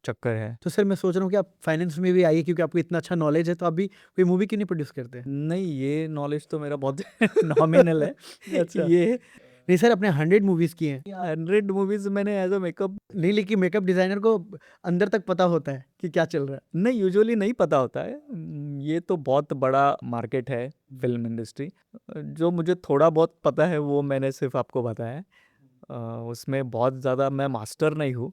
चक्कर है। तो सर मैं सोच रहा हूँ कि आप फाइनेंस में भी आइए क्योंकि आपको इतना अच्छा नॉलेज है, तो आप भी कोई मूवी क्यों नहीं प्रोड्यूस करते? नहीं, ये नॉलेज तो मेरा बहुत नॉमिनल है। अच्छा। ये नहीं सर, आपने 100 मूवीज़ की हैं। 100 मूवीज़ मैंने एज़ अ मेकअप नहीं, लेकिन मेकअप डिज़ाइनर को अंदर तक पता होता है कि क्या चल रहा है। नहीं, यूजुअली नहीं पता होता है। ये तो बहुत बड़ा मार्केट है फ़िल्म इंडस्ट्री। जो मुझे थोड़ा बहुत पता है वो मैंने सिर्फ़ आपको बताया है। अ, उसमें बहुत ज़्यादा मैं मास्टर नहीं हूँ,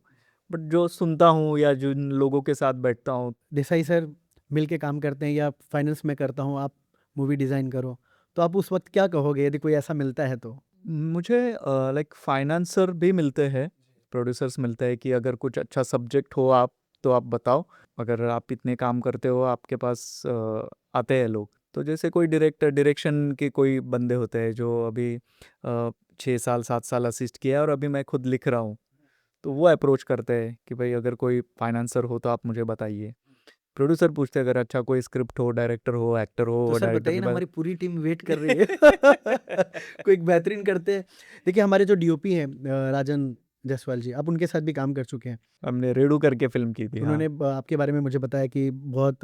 बट जो सुनता हूँ या जिन लोगों के साथ बैठता हूँ। देसाई सर मिल के काम करते हैं या फाइनेंस में करता हूँ, आप मूवी डिज़ाइन करो, तो आप उस वक़्त क्या कहोगे यदि कोई ऐसा मिलता है तो? मुझे लाइक फाइनेंसर भी मिलते हैं, प्रोड्यूसर्स मिलते हैं कि अगर कुछ अच्छा सब्जेक्ट हो आप, तो आप बताओ। अगर आप इतने काम करते हो, आपके पास आते हैं लोग। तो जैसे कोई डायरेक्शन के कोई बंदे होते हैं जो अभी 6 साल 7 साल असिस्ट किया है और अभी मैं खुद लिख रहा हूँ। तो वो अप्रोच करते हैं कि भाई अगर कोई फाइनेंसर हो तो आप मुझे बताइए। प्रोड्यूसर पूछते हैं अगर अच्छा कोई स्क्रिप्ट हो, डायरेक्टर हो, एक्टर हो, तो और सर डायरेक्टर बताइए के ना, पास। हमारी पूरी टीम वेट कर रही है। कोई एक बेहतरीन करते हैं। देखिए हमारे जो डीओपी हैं राजन जायसवाल जी, आप उनके साथ भी काम कर चुके हैं। हमने रेडू करके फ़िल्म की थी, हाँ। उन्होंने आपके बारे में मुझे बताया कि बहुत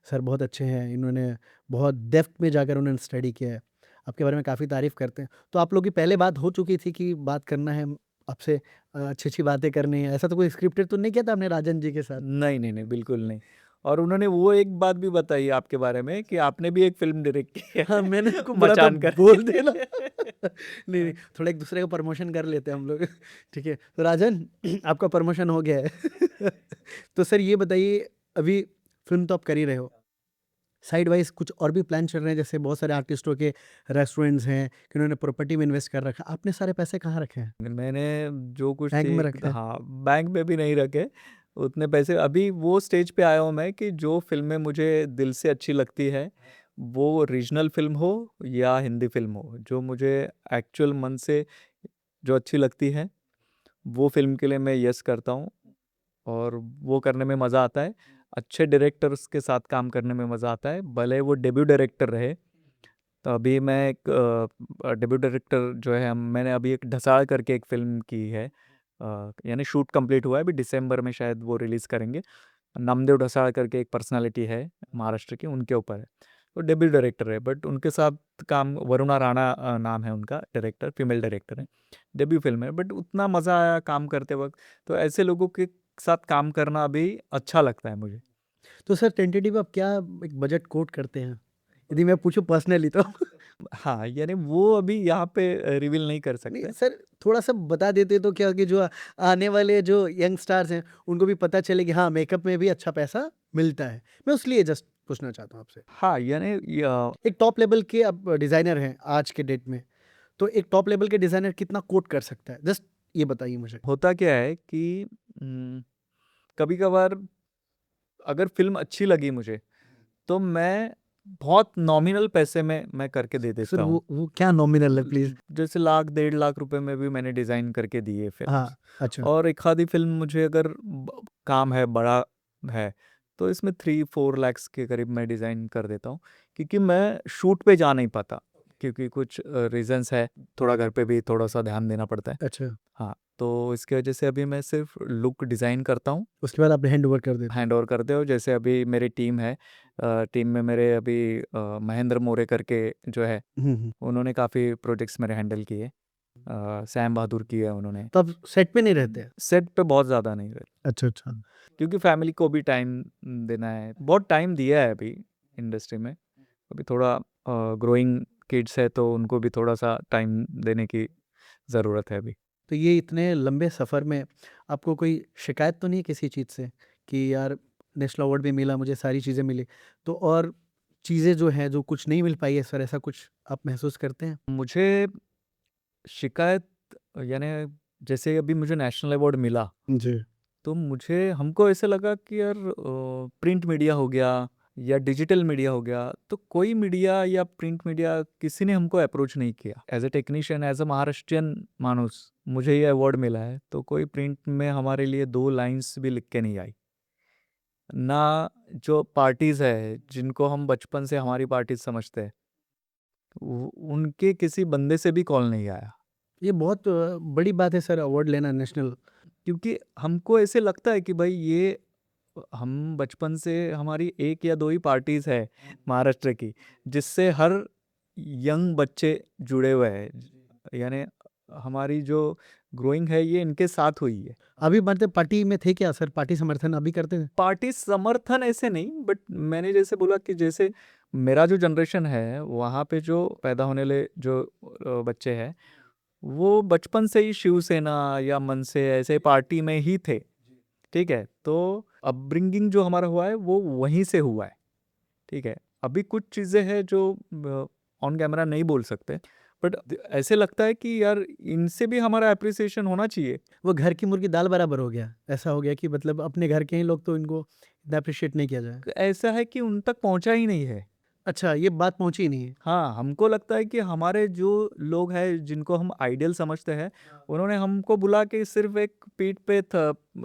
सर बहुत अच्छे हैं, इन्होंने बहुत डेप्थ में जाकर उन्होंने स्टडी किया है। आपके बारे में काफ़ी तारीफ़ करते हैं। तो आप लोगों की पहले बात हो चुकी थी कि बात करना है आपसे, अच्छी-अच्छी बातें करनी है। ऐसा तो कोई स्क्रिप्टेड तो नहीं किया था आपने राजन जी के साथ? नहीं, नहीं, नहीं, बिल्कुल नहीं। और उन्होंने वो एक बात भी बताई आपके बारे में कि आपने भी एक फ़िल्म डायरेक्ट की है हाँ, मैंने आपको बोला था मचान कर। बोल देना। नहीं, थोड़ा एक-दूसरे का प्रमोशन कर लेते हैं हम लोग। ठीक है, तो राजन आपका प्रमोशन हो गया है। तो सर ये बताइए, अभी फ़िल्म तो आप कर ही रहे हो, साइड वाइज़ कुछ और भी प्लान चल रहे हैं? जैसे बहुत सारे आर्टिस्टों के रेस्टोरेंट्स हैं कि उन्होंने प्रॉपर्टी में इन्वेस्ट कर रखा है, आपने सारे पैसे कहाँ रखे हैं? मैंने जो कुछ बैंक में थी रखे हैं? हाँ, बैंक में भी नहीं रखे उतने पैसे। अभी वो स्टेज पे आया हूँ मैं कि जो फ़िल्में मुझे दिल से अच्छी लगती है, वो रीजनल फ़िल्म हो या हिंदी फ़िल्म हो, जो मुझे एक्चुअल मन से जो अच्छी लगती है, वो फ़िल्म के लिए मैं यस करता हूँ और वो करने में मज़ा आता है। अच्छे डायरेक्टर्स के साथ काम करने में मज़ा आता है, भले वो डेब्यू डायरेक्टर रहे। तो अभी मैं एक डेब्यू डायरेक्टर जो है मैंने अभी एक ढसाल करके एक फ़िल्म की है, यानी शूट कंप्लीट हुआ है, अभी दिसंबर में शायद वो रिलीज़ करेंगे। नामदेव ढसाल करके एक पर्सनालिटी है महाराष्ट्र की, उनके ऊपर है। वो डेब्यू डायरेक्टर है बट उनके साथ काम वरुणा राणा नाम है उनका डायरेक्टर, फीमेल डायरेक्टर है। डेब्यू फ़िल्म है बट उतना मज़ा आया काम करते वक़्त, तो ऐसे लोगों के साथ काम करना अभी अच्छा लगता है मुझे। तो सर टेंटेटिव आप क्या एक बजट कोट करते हैं? यदि मैं पूछूँ पर्सनली तो? हाँ, यानी वो अभी यहाँ पे रिवील नहीं कर नहीं सकते। सर, थोड़ा-सा बता देते तो क्या कि जो आने वाले जो यंग स्टार्स हैं, उनको भी पता चले कि हाँ, मेकअप में भी अच्छा पैसा मिलता है। मैं उसलिए जस्ट पूछना चाहता हूँ आपसे। हाँ, यानी एक टॉप लेवल के अब डिज़ाइनर हैं आज के डेट में, तो एक टॉप लेवल के डिज़ाइनर कितना कोट कर सकता है? जस्ट ये बताइए मुझे। होता क्या है कि कभी-कभार अगर फ़िल्म अच्छी लगी मुझे, तो मैं बहुत नॉमिनल पैसे में मैं करके दे सर देता हूँ। वो क्या नॉमिनल है प्लीज़? जैसे लाख, 1.5 लाख रुपए में भी मैंने डिज़ाइन करके दिए फ़िल्म्स। हाँ, अच्छा। और एक आधी फ़िल्म मुझे अगर काम है, बड़ा है, तो इसमें 3-4 लैक्स के करीब मैं डिज़ाइन कर देता हूँ, क्योंकि मैं शूट पे जा नहीं पाता, क्योंकि कुछ रीज़न्स है, थोड़ा घर पे भी थोड़ा-सा ध्यान देना पड़ता है। अच्छा, हाँ, तो इसकी वजह से अभी मैं सिर्फ़ लुक डिज़ाइन करता हूँ, उसके बाद आप हैंडओवर कर देते हैं। हैंड ओवर करते हो। जैसे अभी मेरी टीम है, टीम में मेरे अभी महेंद्र मोरे करके जो है, हुँ, हुँ। उन्होंने काफ़ी प्रोजेक्ट्स मेरे हैंडल किए। सैम बहादुर किए उन्होंने। तो आप सेट पे नहीं रहते हैं? सेट पे बहुत ज़्यादा नहीं रहते, अच्छा, अच्छा। क्योंकि फैमिली को भी टाइम देना है। बहुत टाइम दिया है अभी इंडस्ट्री में। अभी थोड़ा ग्रोइंग किड्स है, तो उनको भी थोड़ा-सा टाइम देने की ज़रूरत है अभी। तो ये इतने लंबे सफ़र में आपको कोई शिकायत तो नहीं है किसी चीज़ से कि यार नेशनल अवार्ड भी मिला, मुझे सारी चीज़ें मिली, तो और चीज़ें जो हैं जो कुछ नहीं मिल पाई है सर, ऐसा कुछ आप महसूस करते हैं? मुझे शिकायत यानी जैसे अभी मुझे नेशनल अवार्ड मिला, जी। तो मुझे हमको ऐसा लगा कि यार प्रिंट मीडिया हो गया या डिजिटल मीडिया हो गया, तो कोई मीडिया या प्रिंट मीडिया किसी ने हमको अप्रोच नहीं किया। As a technician, as a Maharashtrian मानुस, मुझे ये अवार्ड मिला है, तो कोई प्रिंट में हमारे लिए 2 लाइन्स भी लिख के नहीं आई। ना जो पार्टीज़ है, जिनको हम बचपन से हमारी पार्टीज़ समझते हैं, उनके किसी बंदे से भी कॉल नहीं आया। ये बहुत बड़ी बात है सर अवार्ड लेना नेशनल। क्योंकि हमको ऐसे लगता है कि भाई ये हम बचपन से हमारी 1 या 2 ही पार्टीज़ है महाराष्ट्र की, जिससे हर यंग बच्चे जुड़े हुए हैं। यानी हमारी जो ग्रोइंग है ये इनके साथ हुई है। अभी मतलब पार्टी में थे क्या सर? पार्टी समर्थन अभी करते थे? पार्टी समर्थन ऐसे नहीं, बट मैंने जैसे बोला कि जैसे मेरा जो जनरेशन है, वहाँ पे जो पैदा होने वाले जो बच्चे हैं, वो बचपन से ही शिवसेना या मनसे ऐसे पार्टी में ही थे। ठीक है? तो अपब्रिंगिंग जो हमारा हुआ है वो वहीं से हुआ है, ठीक है? अभी कुछ चीज़ें हैं जो ऑन कैमरा नहीं बोल सकते, बट ऐसे लगता है कि यार इनसे भी हमारा एप्रिसिएशन होना चाहिए। वो घर की मुर्गी दाल बराबर हो गया। ऐसा हो गया कि मतलब अपने घर के ही लोग तो इनको इतना एप्रिशिएट नहीं किया जाए। ऐसा है कि उन तक पहुँचा ही नहीं है। अच्छा, ये बात पहुँची ही नहीं है। हाँ, हमको लगता है कि हमारे जो लोग हैं जिनको हम आइडियल समझते हैं, उन्होंने हमको बुला के सिर्फ़ एक पीठ पे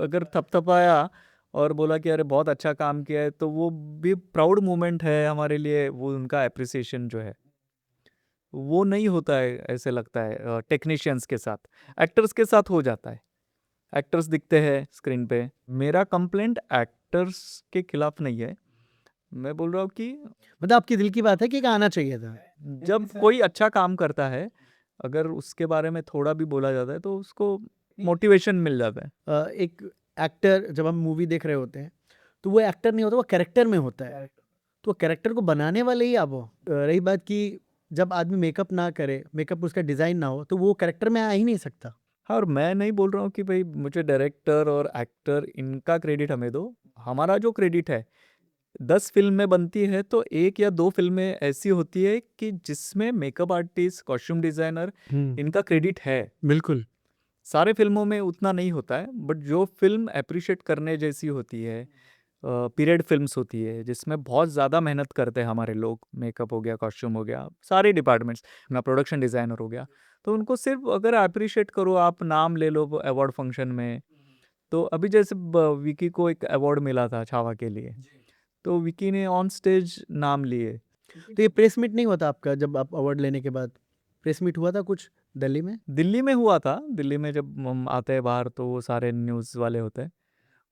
अगर थपथपाया और बोला कि अरे बहुत अच्छा काम किया है, तो वो भी प्राउड मोमेंट है हमारे लिए, वो उनका एप्रिसिएशन जो है। वो नहीं होता है ऐसे लगता है टेक्नीशियंस के साथ। एक्टर्स के साथ हो जाता है। एक्टर्स दिखते हैं स्क्रीन पे। मेरा कंप्लेंट एक्टर्स के खिलाफ नहीं है। मैं बोल रहा हूँ कि मतलब आपके दिल की बात है कि एक आना चाहिए था। जब कोई अच्छा काम करता है, अगर उसके बारे में थोड़ा भी बोला जाता है, तो उसको मोटिवेशन मिल जाता है। एक एक्टर जब हम मूवी देख रहे होते हैं, तो वो एक्टर नहीं होता, वो कैरेक्टर में होता है। तो कैरेक्टर को बनाने वाले ही आप हो। रही बात कि जब आदमी मेकअप ना करे, मेकअप उसका डिज़ाइन ना हो, तो वो कैरेक्टर में आ ही नहीं सकता। हाँ, और मैं नहीं बोल रहा हूँ कि भाई मुझे डायरेक्टर और एक्टर इनका क्रेडिट हमें दो। हमारा जो क्रेडिट है, 10 फ़िल्में बनती है तो 1 या 2 फ़िल्में ऐसी होती है कि जिसमें मेकअप आर्टिस्ट, कॉस्ट्यूम डिज़ाइनर इनका क्रेडिट है। बिल्कुल। सारे फ़िल्मों में उतना नहीं होता है, बट जो फ़िल्म एप्रिशिएट करने जैसी होती है, पीरियड फ़िल्म्स होती है, जिसमें बहुत ज़्यादा मेहनत करते हैं हमारे लोग, मेकअप हो गया, कॉस्ट्यूम हो गया, सारे डिपार्टमेंट्स, अपना प्रोडक्शन डिज़ाइनर हो गया, तो उनको सिर्फ़ अगर एप्रिशिएट करो, आप नाम ले लो अवार्ड फंक्शन में, तो अभी जैसे विकी को एक अवार्ड मिला था छावा के लिए, तो विकी ने ऑन स्टेज नाम लिए। तो ये प्रेस मीट नहीं हुआ था आपका जब आप अवार्ड लेने के बाद? प्रेस मीट हुआ था कुछ दिल्ली में? दिल्ली में हुआ था, दिल्ली में जब हम आते हैं बाहर तो वो सारे न्यूज़ वाले होते हैं,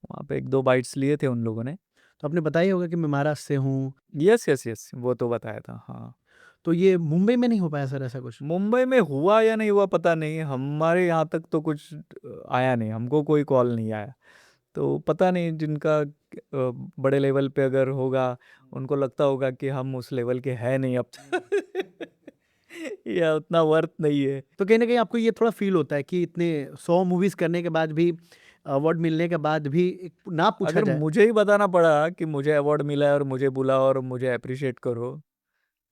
वहाँ पे 1-2 बाइट्स लिए थे उन लोगों ने। तो आपने बताया ही होगा कि मैं महाराष्ट्र से हूँ। यस, यस, यस, वो तो बताया था, हाँ। तो ये मुंबई में नहीं हो पाया सर ऐसा कुछ? मुंबई में हुआ या नहीं हुआ पता नहीं, हमारे यहाँ तक तो कुछ आया नहीं, हमको कोई कॉल नहीं आया। तो पता नहीं जिनका बड़े लेवल पे अगर होगा, उनको लगता होगा कि हम उस लेवल के हैं नहीं अब या उतना वर्थ नहीं है। तो कहीं न कहीं आपको ये थोड़ा फ़ील होता है कि इतने 100 मूवीज़ करने के बाद भी, अवार्ड मिलने के बाद भी एक ना पूछा अगर जाए। मुझे ही बताना पड़ा कि मुझे अवार्ड मिला है और मुझे बुलाओ और मुझे एप्रिशिएट करो,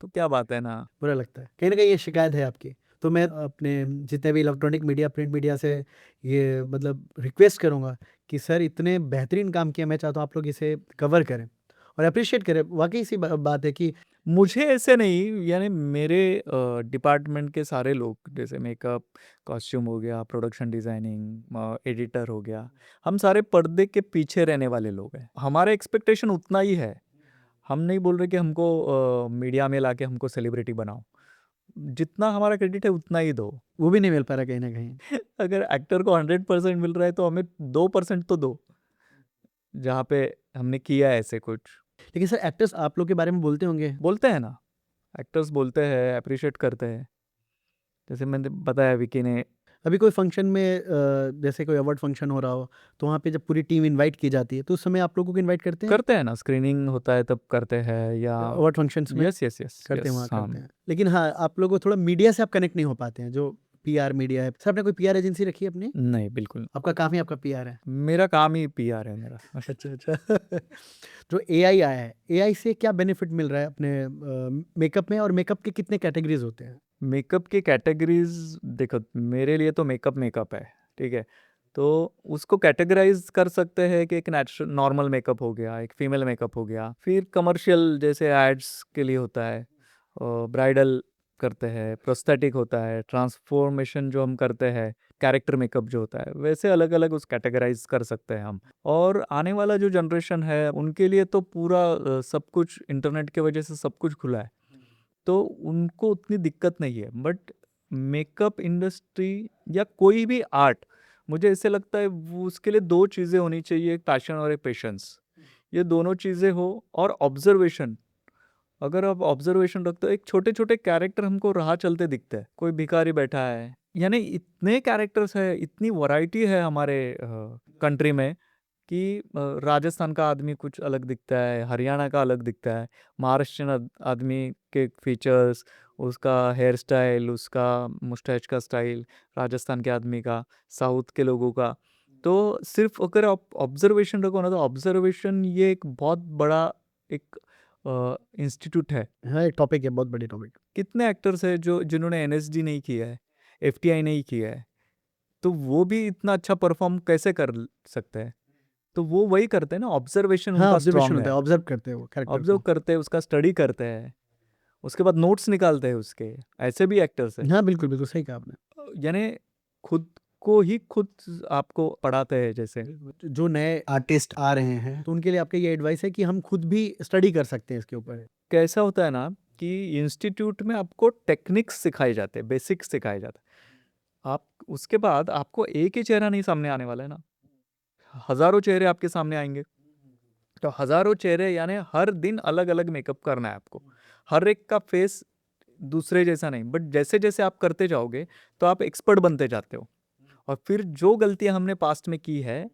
तो क्या बात है ना? बुरा लगता है। कहीं न कहीं ये शिकायत है आपकी। तो मैं अपने जितने भी इलेक्ट्रॉनिक मीडिया, प्रिंट मीडिया से ये मतलब रिक्वेस्ट करूँगा कि सर इतने बेहतरीन काम किया, मैं चाहता हूँ आप लोग इसे कवर करें और एप्रिशिएट करें। वाक़ई सी बात है कि मुझे ऐसे नहीं, यानी मेरे डिपार्टमेंट के सारे लोग, जैसे मेकअप, कॉस्ट्यूम हो गया, प्रोडक्शन डिज़ाइनिंग, एडिटर हो गया, हम सारे पर्दे के पीछे रहने वाले लोग हैं। हमारा एक्सपेक्टेशन उतना ही है। हम नहीं बोल रहे कि हमको मीडिया में लाके हमको सेलिब्रिटी बनाओ। जितना हमारा क्रेडिट है उतना ही दो। वो भी नहीं मिल पा रहा कहीं न कहीं। अगर एक्टर को 100% मिल रहा है तो हमें 2% तो दो, जहाँ पे हमने किया है ऐसे कुछ। लेकिन सर एक्टर्स आप लोग के बारे में बोलते होंगे? बोलते हैं ना, एक्टर्स बोलते हैं, एप्रिशिएट करते हैं। जैसे मैंने बताया विकी ने अभी कोई फंक्शन में जैसे कोई अवार्ड फंक्शन हो रहा हो, तो वहाँ पे जब पूरी टीम इनवाइट की जाती है, तो उस समय आप लोगों को इनवाइट करते हैं? करते हैं ना, स्क्रीनिंग होता है तब करते हैं या अवार्ड फंक्शंस में यस, यस, यस, करते हैं, यस, वहाँ हाँ। करते हैं। लेकिन हाँ, आप लोगों को थोड़ा मीडिया से आप कनेक्ट नहीं हो पाते हैं, जो पीआर मीडिया है। सर आपने कोई पीआर एजेंसी रखी है अपनी? नहीं, बिल्कुल। आपका काम ही आपका पीआर है। मेरा काम ही पीआर है मेरा। अच्छा, अच्छा। जो एआई आया है, एआई से क्या बेनिफिट मिल रहा है अपने मेकअप में, और मेकअप के कितने कैटेगरीज़ होते हैं? मेकअप की कैटेगरीज़ देखो, मेरे लिए तो मेकअप है, ठीक है? तो उसको कैटेगराइज़ कर सकते हैं कि एक नॉर्मल मेकअप हो गया, एक फीमेल मेकअप हो गया, फिर कमर्शियल जैसे एड्स के लिए होता है, ब्राइडल करते हैं, प्रोस्थेटिक होता है, ट्रांसफॉर्मेशन जो हम करते हैं, कैरेक्टर मेकअप जो होता है, वैसे अलग-अलग उस कैटेगराइज़ कर सकते हैं हम। और आने वाला जो जनरेशन है, उनके लिए तो पूरा सब कुछ इंटरनेट की वजह से सब कुछ खुला है। तो उनको उतनी दिक्कत नहीं है, बट मेकअप इंडस्ट्री या कोई भी आर्ट, मुझे ऐसे लगता है वो उसके लिए 2 चीज़ें होनी चाहिए, एक पैशन और एक पेशेंस। ये दोनों चीज़ें हो और ऑब्जर्वेशन। अगर आप ऑब्जर्वेशन रखते हो, एक छोटे-छोटे कैरेक्टर हमको राह चलते दिखते हैं, कोई भिखारी बैठा है, यानी इतने कैरेक्टर्स है, इतनी वैरायटी है हमारे कंट्री में कि राजस्थान का आदमी कुछ अलग दिखता है, हरियाणा का अलग दिखता है, महाराष्ट्रियन आदमी के फीचर्स, उसका हेयर स्टाइल, उसका मुस्टैच का स्टाइल, राजस्थान के आदमी का, साउथ के लोगों का। तो सिर्फ अगर आप ऑब्जर्वेशन रखो ना, तो ऑब्जर्वेशन ये एक बहुत बड़ा एक इंस्टीट्यूट है। हाँ, एक टॉपिक है, बहुत बड़ी टॉपिक। कितने एक्टर्स हैं जो जिन्होंने एनएसडी नहीं किया है, एफटीआई नहीं किया है, तो वो भी इतना अच्छा परफॉर्म कैसे कर सकते हैं? तो वो वही करते हैं ना, ऑब्जर्वेशन हाँ, उनका ऑब्जर्वेशन स्ट्रांग होता है। है, ऑब्ज़र्व करते हैं वो कैरेक्टर ऑब्जर्व को। करते हैं, उसका स्टडी करते हैं, उसके बाद नोट्स निकालते हैं उसके। ऐसे भी एक्टर्स हैं। हाँ, बिल्कुल, बिल्कुल सही कहा आपने। यानी खुद को ही खुद आपको पढ़ाते हैं जैसे। जो नए आर्टिस्ट आ रहे हैं, तो उनके लिए आपका ये एडवाइस है कि हम खुद भी स्टडी कर सकते हैं इसके ऊपर। कैसा होता है ना कि इंस्टीट्यूट में आपको टेक्निक्स सिखाए जाते हैं, बेसिक्स सिखाए जाते हैं। आप उसके बाद आपको एक ही चेहरा नहीं सामने आने वाला है ना, हज़ारों चेहरे आपके सामने आएँगे। तो हज़ारों चेहरे यानी हर दिन अलग-अलग मेकअप करना है आपको। हर एक का फेस दूसरे जैसा नहीं, बट जैसे-जैसे आप करते जाओगे, तो आप एक्सपर्ट बनते जाते हो। और फिर जो गलतियाँ हमने पास्ट में की है,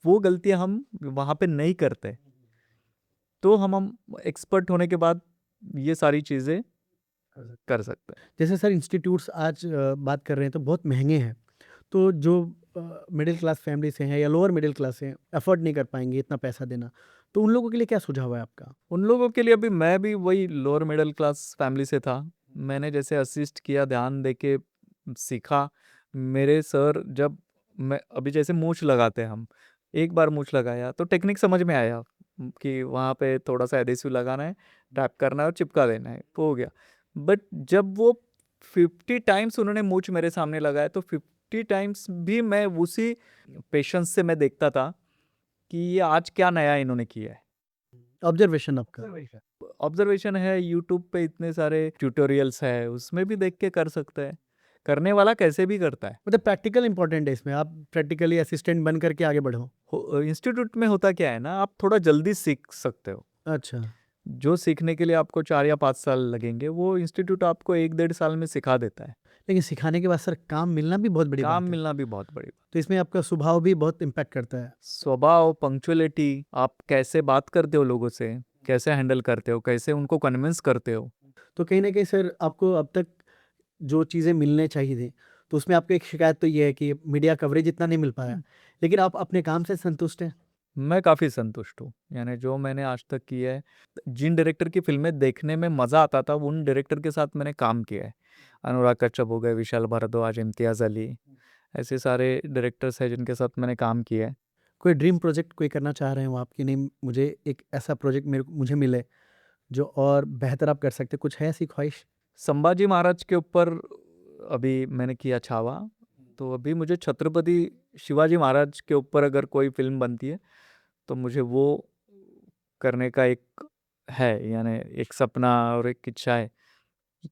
वो गलतियाँ हम वहाँ पे नहीं करते। तो हम एक्सपर्ट होने के बाद ये सारी चीज़ें कर सकते हैं। जैसे सर इंस्टीट्यूट्स आज बात कर रहे हैं तो बहुत महंगे हैं, तो जो मिडिल क्लास फैमिली से हैं या लोअर मिडिल क्लास से हैं, अफोर्ड नहीं कर पाएंगे इतना पैसा देना, तो उन लोगों के लिए क्या सुझाव है आपका? उन लोगों के लिए अभी मैं भी वही लोअर मिडिल क्लास फैमिली से था। मैंने जैसे असिस्ट किया, ध्यान दे के सीखा। मेरे सर जब मैं अभी जैसे मूंछ लगाते हैं हम, एक बार मूंछ लगाया तो टेक्निक समझ में आया कि वहाँ पे थोड़ा सा एडेसिव लगाना है, टैप करना है और चिपका देना है, वो हो गया। बट जब वो 50 टाइम्स उन्होंने मूंछ मेरे सामने लगाया तो 50 टाइम्स भी मैं उसी पेशेंस से मैं देखता था कि ये आज क्या नया इन्होंने किया है। ऑब्जर्वेशन आपका? ऑब्जर्वेशन है, यूट्यूब पे इतने सारे ट्यूटोरियल्स है, उसमें भी देख के कर सकते हैं। करने वाला कैसे भी करता है। मतलब प्रैक्टिकल इंपॉर्टेंट है इसमें, आप प्रैक्टिकली असिस्टेंट बन करके आगे बढ़ो। इंस्टीट्यूट में होता क्या है ना, आप थोड़ा जल्दी सीख सकते हो। अच्छा, जो सीखने के लिए आपको 4 या 5 साल लगेंगे, वो इंस्टीट्यूट आपको 1 डेढ़ साल में सिखा देता है। लेकिन सिखाने के बाद सर काम मिलना भी बहुत बड़ी काम बात है, मिलना भी बहुत बड़ी बात। तो इसमें आपका स्वभाव भी बहुत इम्पैक्ट करता है। स्वभाव, पंक्चुअलिटी, आप कैसे बात करते हो लोगों से, कैसे हैंडल करते हो, कैसे उनको कन्विंस करते हो। तो कहीं ना कहीं सर आपको अब तक जो चीज़ें मिलने चाहिए थी, तो उसमें आपको एक शिकायत तो ये है कि मीडिया कवरेज इतना नहीं मिल पाया, लेकिन आप अपने काम से संतुष्ट हैं? मैं काफ़ी संतुष्ट हूँ। यानी जो मैंने आज तक किया है, जिन डायरेक्टर की फ़िल्में देखने में मज़ा आता था, उन डायरेक्टर के साथ मैंने काम किया है। अनुराग कश्यप हो गए, विशाल भारद्वाज, इम्तियाज़ अली, ऐसे सारे डायरेक्टर्स हैं जिनके साथ मैंने काम किया है। कोई ड्रीम प्रोजेक्ट कोई करना चाह रहे हो आप कि नहीं, मुझे एक ऐसा प्रोजेक्ट मुझे मिले जो और बेहतर आप कर सकते, कुछ है ऐसी ख्वाहिश? संभाजी महाराज के ऊपर अभी मैंने किया छावा, तो अभी मुझे छत्रपति शिवाजी महाराज के ऊपर अगर कोई फ़िल्म बनती है, तो मुझे वो करने का एक है, यानी एक सपना और एक इच्छा है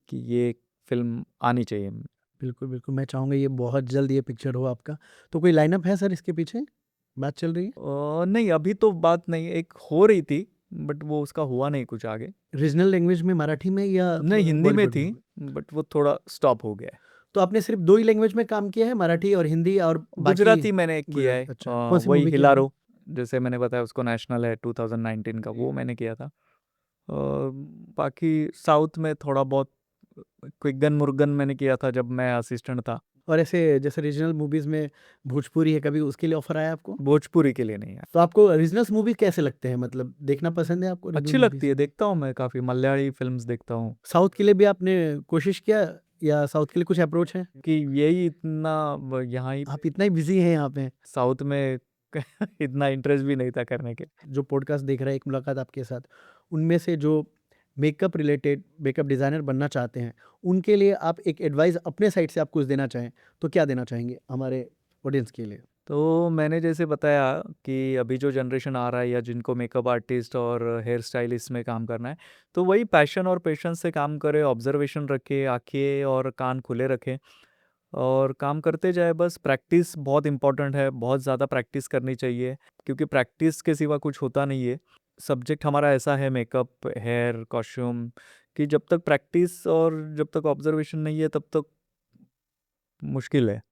कि ये फ़िल्म आनी चाहिए। बिल्कुल, बिल्कुल, मैं चाहूँगा ये बहुत जल्द ये पिक्चर हो आपका। तो कोई लाइनअप है सर इसके पीछे? बात चल रही है? नहीं, अभी तो बात नहीं, एक हो रही थी, बट वो उसका हुआ नहीं कुछ आगे। रीजनल लैंग्वेज में मराठी में या नहीं, हिंदी में बॉलीवुड थी, बट वो थोड़ा स्टॉप हो गया है। तो आपने सिर्फ 2 ही लैंग्वेज में काम किया है, मराठी और हिंदी, और बाकी गुजराती मैंने एक किया है। अच्छा, कौन-सी वही मूवी की आपने? हिलारो, जैसे मैंने बताया उसको नेशनल है 2019 का, वो मैंने किया था। बाकी साउथ में थोड़ा बहुत क्विगन मुर्गन मैंने किया था जब मैं असिस्टेंट था। और ऐसे जैसे रीजनल मूवीज़ में भोजपुरी है, कभी उसके लिए ऑफ़र आया आपको? भोजपुरी के लिए नहीं है। तो आपको रीजनल्स मूवी कैसे लगते हैं, मतलब देखना पसंद है आपको अच्छी रीजनल लगती मूवीज़? है, देखता हूँ मैं काफ़ी, मलयाली फ़िल्म्स देखता हूँ। साउथ के लिए भी आपने कोशिश किया या साउथ के लिए कुछ अप्रोच है? कि यही इतना यहाँ ही आप इतना ही बिज़ी हैं यहाँ पे। साउथ में इतना इंटरेस्ट भी नहीं था करने के। जो पॉडकास्ट देख रहा है एक मुलाकात आपके साथ, उनमें से जो मेकअप रिलेटेड मेकअप डिज़ाइनर बनना चाहते हैं, उनके लिए आप एक एडवाइस अपने साइड से आप कुछ देना चाहें, तो क्या देना चाहेंगे हमारे ऑडियंस के लिए? तो मैंने जैसे बताया कि अभी जो जनरेशन आ रहा है या जिनको मेकअप आर्टिस्ट और हेयर स्टाइलिस्ट में काम करना है, तो वही पैशन और पेशेंस से काम करें, ऑब्जर्वेशन रखें, आँखें और कान खुले रखें और काम करते जाए। बस प्रैक्टिस बहुत इम्पोर्टेंट है, बहुत ज़्यादा प्रैक्टिस करनी चाहिए, क्योंकि प्रैक्टिस के सिवा कुछ होता नहीं है। सब्जेक्ट हमारा ऐसा है मेकअप, हेयर, कॉस्ट्यूम, कि जब तक प्रैक्टिस और जब तक ऑब्जर्वेशन नहीं है तब तक मुश्किल है।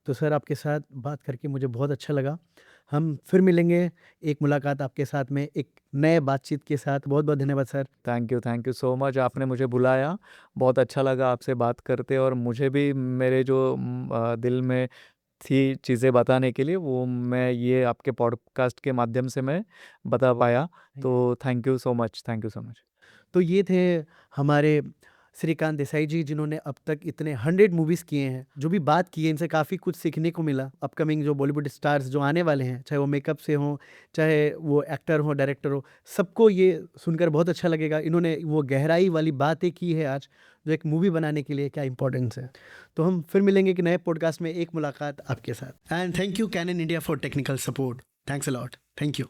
तो सर आपके साथ बात करके मुझे बहुत अच्छा लगा। हम फिर मिलेंगे एक मुलाकात आपके साथ में एक नए बातचीत के साथ। बहुत-बहुत धन्यवाद sir. Thank you so much, आपने मुझे बुलाया। बहुत अच्छा लगा आपसे बात करते और मुझे भी मेरे जो दिल में थी चीज़ें बताने के लिए, वो मैं ये आपके पॉडकास्ट के माध्यम से मैं बता पाया। तो thank you so much, thank you so much. तो ये थे हमारे श्रीकांत देसाई जी, जिन्होंने अब तक इतने 100 मूवीज़ किए हैं। जो भी बात की है इनसे काफ़ी कुछ सीखने को मिला। अपकमिंग जो बॉलीवुड स्टार्स जो आने वाले हैं, चाहे वो मेकअप से हों, चाहे वो एक्टर हो, डायरेक्टर हो, सबको ये सुनकर बहुत अच्छा लगेगा। इन्होंने वो गहराई वाली बातें की है आज, जो एक मूवी बनाने के लिए क्या इंपॉर्टेंस है। तो हम फिर मिलेंगे एक नए पॉडकास्ट में एक मुलाकात आपके साथ। And thank you Canon India for technical support. Thanks a lot. Thank you.